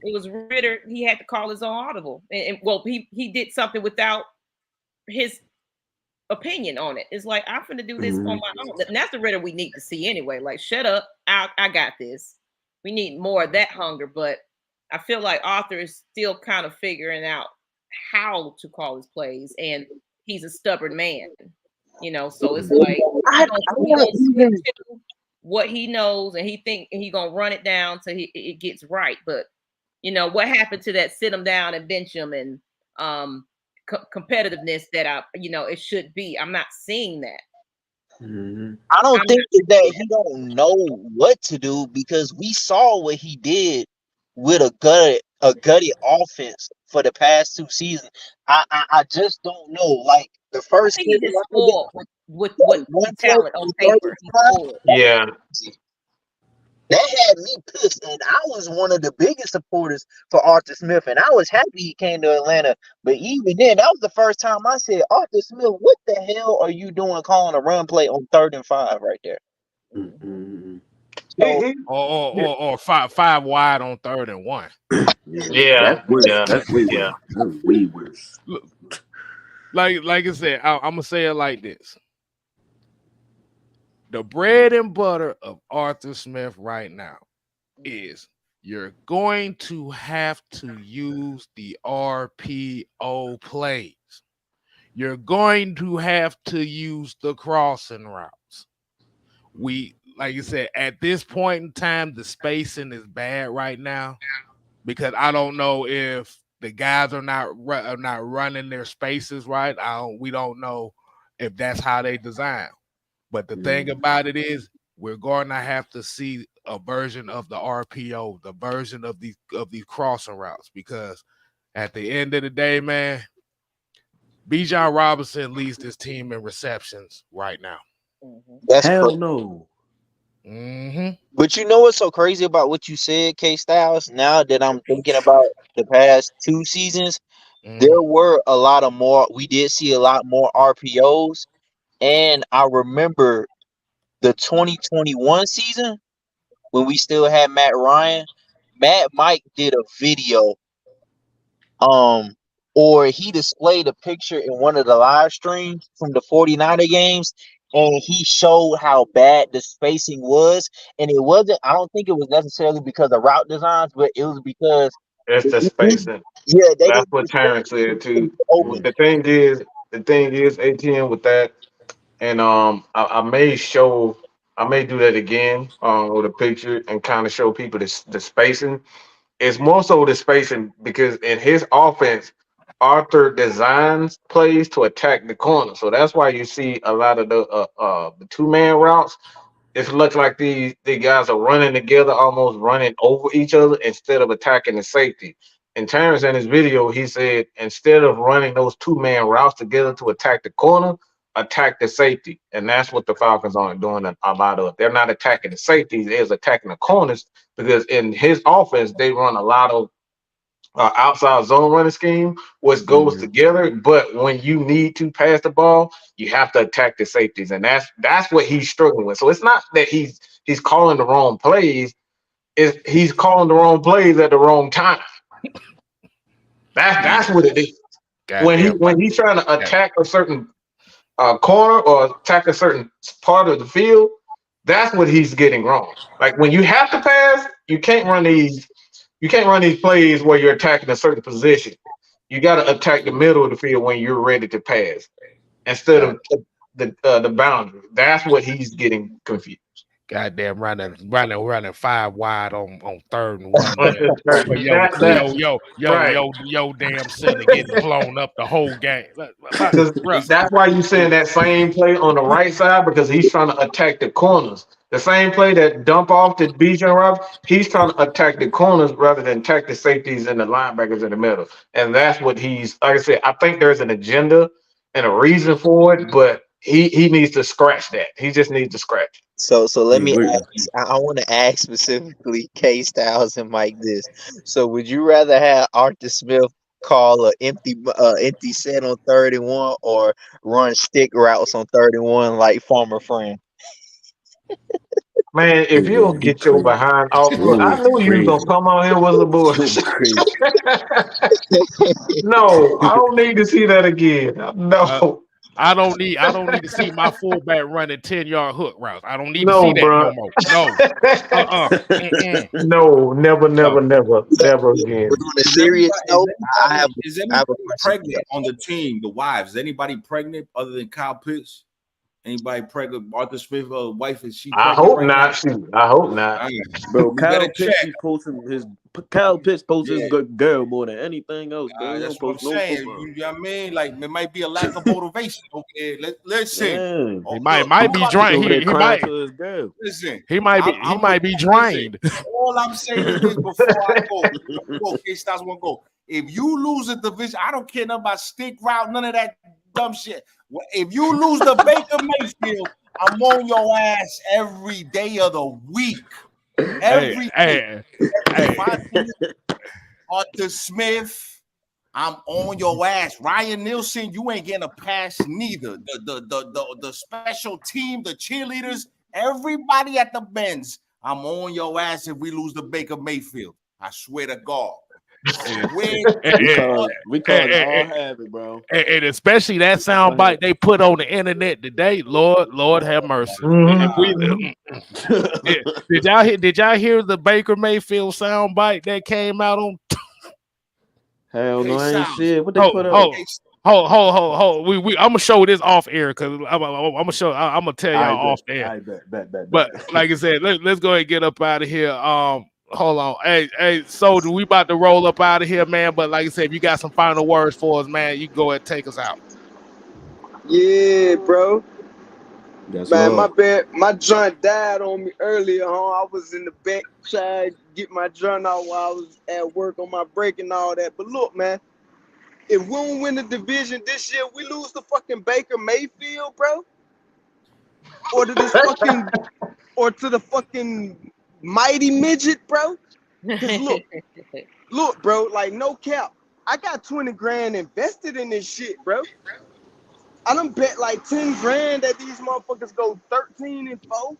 it was Ritter. He had to call his own audible, and well, he did something without his opinion on it. It's like I'm finna do this on Mhm. my own. And that's the Ritter we need to see anyway. Like, shut up, I got this. We need more of that hunger, but I feel like Arthur is still kind of figuring out how to call his plays, and he's a stubborn man, So it's like I he don't gonna stick even. to what he knows, and he gonna run it down till it gets right. But what happened to that sit him down and bench him and um competitiveness that it should be. I'm not seeing that. Mhm. I don't I'm think not that seeing he don't know what to do because we saw what he did with a gutted offense for the past 2 seasons. I just don't know. Like the I first think game he's just against spoiled with that the one play talent on on third paper. and He's five, spoiled. that was Yeah. crazy. That had me pissed, and I was one of the biggest supporters for Arthur Smith, and I was happy he came to Atlanta. But even then, that was the first time I said, Arthur Smith, what the hell are you doing calling a run play on 3rd and 5 right there? Mhm. Mhm. So He, yeah. or five wide on 3rd and 1. Yeah, Yeah. that's worse. Yeah. That's way Yeah. worse. That's way worse. Look, like I said, I'm gonna say it like this: the bread and butter of Arthur Smith right now is you're going to have to use the RPO plays. You're going to have to use the crossing routes. Like you said, at this point in time, the spacing is bad right now because I don't know if the guys are not running their spaces right. We don't know if that's how they design. But the thing Mhm. about it is, we're going to have to see a version of the RPO, the version of these crossing routes, because at the end of the day, man, Bijan Robinson leads this team in receptions right now. Mhm. that's Hell crazy. no. Hmm. But you know what's so crazy about what you said, K Styles? Now that I'm thinking about the past 2 seasons, there Hmm. were a lot of more. We did see a lot more RPOs, and I remember the 2021 season when we still had Matt Ryan. Matt Mike did a video, um, or he displayed a picture in one of the live streams from the 49er games, and he showed how bad the spacing was. And it wasn't, I don't think it was necessarily because of route designs, but it was because, It's the spacing. yeah, they That's didn't what Terrence said too. open. The thing is, ATM with that, and I may do that again, with a picture and kind of show people the spacing. It's more so the spacing because in his offense, Arthur designs plays to attack the corner, so that's why you see a lot of the 2-man routes. It looks like the guys are running together, almost running over each other instead of attacking the safety. And Terrence in his video, he said instead of running those two-man routes together to attack the corner, attack the safety. And that's what the Falcons aren't doing a lot of. They're not attacking the safeties, they're attacking the corners because in his offense, they run a lot of outside zone running scheme, which goes together. But when you need to pass the ball, you have to attack the safeties, and that's what he's struggling with. So it's not that he's calling the wrong plays; he's calling the wrong plays at the wrong time. That's what it is. When he's trying to attack a certain corner or attack a certain part of the field, that's what he's getting wrong. Like when you have to pass, you can't run these. You can't run these plays where you're attacking a certain position. You got to attack the middle of the field when you're ready to pass, instead of the boundary. That's what he's getting confused. Goddamn running 5 wide on 3rd and 1. Yo, damn center getting blown up the whole game. That's why you saying that same play on the right side, because he's trying to attack the corners. The same play that dump off to Bijan Robinson, he's trying to attack the corners rather than attack the safeties and the linebackers in the middle. And that's what he's, like I said, I think there's an agenda and a reason for it, but he needs to scratch that. He just needs to scratch. So let me ask. I want to ask specifically K Styles and Mike this. So would you rather have Arthur Smith call an empty set on 3rd and 1 or run stick routes on 3rd and 1 like former friend? Man, if you don't get your behind off, I knew you was gonna come on here with the bullshit. No, I don't need to see that again. No. I don't need to see my fullback running 10-yard hook routes. I don't need to see that no more. No. Never again. On a serious note, is anybody pregnant on the team? The wives? Is anybody pregnant other than Kyle Pitts? Anybody pregnant? Arthur Smith, wife, is she pregnant? I hope not. I hope not. Bro, Kyle Pitts posts his good girl more than anything else. That's what I'm saying. You know what I mean? Like, it might be a lack of motivation. Okay, listen. He might be drained. He might be drained. All I'm saying is this before I go. K-Styles won't go. If you lose a division, I don't care nothing about stick route, none of that dumb shit. If you lose the Baker Mayfield, I'm on your ass every day of the week. Every day. Arthur Smith, I'm on your ass. Ryan Nielsen, you ain't getting a pass neither. The special team, the cheerleaders, everybody at the Benz, I'm on your ass if we lose the Baker Mayfield. I swear to God. We call it all habit, bro. And especially that sound bite they put on the internet today. Lord have mercy. Did y'all hear the Baker Mayfield sound bite that came out on? Hell no, I ain't shit. What they put up? Hold. I'm gonna show this off air because I'm gonna tell y'all off air. But like I said, let's go ahead and get up out of here. Hold on. Hey, Soldier, we about to roll up out of here, man. But like I said, if you got some final words for us, man, you can go ahead and take us out. Yeah, bro. That's man, my joint died on me earlier, I was in the back trying to get my joint out while I was at work on my break and all that. But look, man, if we don't win the division this year, we lose to fucking Baker Mayfield, bro. Or to the fucking mighty midget, bro. Cause look, bro, like no cap. I got 20 grand invested in this shit, bro. I done bet like 10 grand that these motherfuckers go 13-4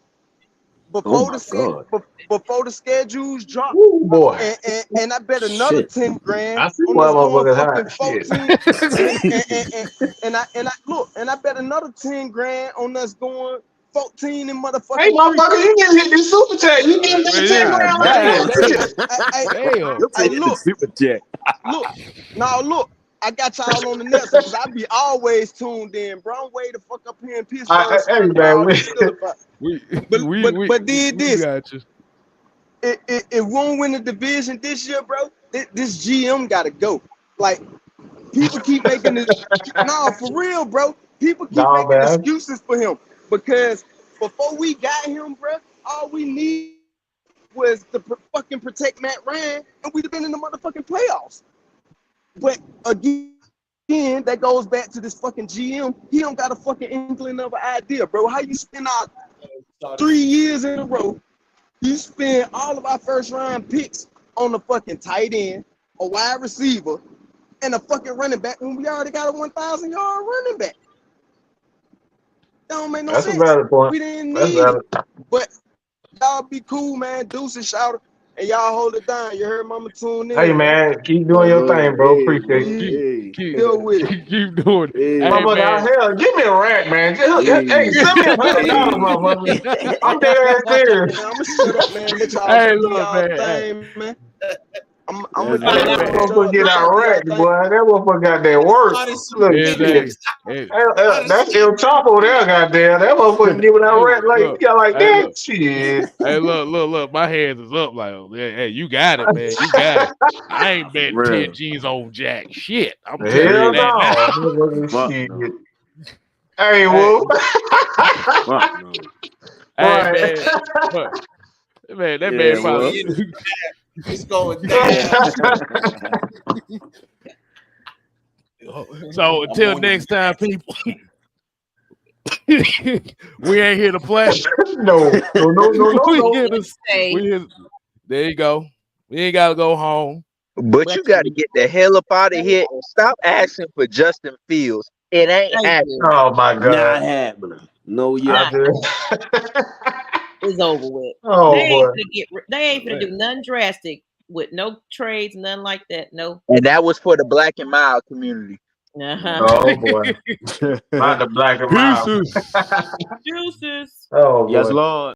before the schedules drop. Ooh, boy. And I bet another 10 grand. I see why motherfuckers hot. And I bet another 10 grand on us going 14 and motherfucking. Hey, motherfucker, you didn't hit this super chat. You didn't get 10 grand. Super chat. Look. I got y'all on the net because I be always tuned in, bro. I'm way the fuck up here in Pittsburgh. But did this. It won't win the division this year, bro. This GM gotta go. Like, people keep making this. No, for real, bro. People keep making excuses for him because before we got him, bro, all we need was to fucking protect Matt Ryan, and we'd have been in the motherfucking playoffs. But again, that goes back to this fucking GM. He don't got a fucking inkling of an idea, bro. How you spend out 3 years in a row? You spend all of our first round picks on the fucking tight end, a wide receiver, and a fucking running back when we already got a 1,000-yard running back. That don't make no That's sense. a valid point. We didn't That's need valid. it. But y'all be cool, man. Deuces, shout, and y'all hold it down. You heard Mama tune in. Hey, man, keep doing your thing, bro. Appreciate it. Deal with it. Keep doing it. Hey, Hey, Motherfucker, man. hell, give me a rack, man. Just, hey, send me $100, motherfucker. I'm dead ass serious. Man, I'm gonna shut up, man. Let y'all Hey, do look, y'all man. thing, man. I'm That's gonna right. That motherfucker get out rack, boy. That motherfucker got that work. Look, Hey, shit. That's El Chapo there, goddamn. That motherfucker giving out rack like you got like hey, that look. shit. Hey, look. My hands is up. Like, hey, you got it, man. You got it. I ain't betting Real. 10 G's on jack shit. I'm telling Hell you that now. no, motherfucking Fuck shit. no. Hey, Wolf. Fuck no. Hey, Right. man. Look, man, that Yeah, man well. probably. It's going down. So until next time, people, we ain't here to play. No. We here to Say, there you go. We ain't gotta go home. But you got to get the hell up out of here and stop asking for Justin Fields. It ain't thank happening. you. Oh my Not god. happening. No, I yeah. just... It's over with. Oh They boy. ain't gonna do nothing drastic with no trades, nothing like that. No. And that was for the black and mild community. Uh-huh. Oh boy. Not the black and mild. Pieces. Juices. Oh boy. Yes, Lord.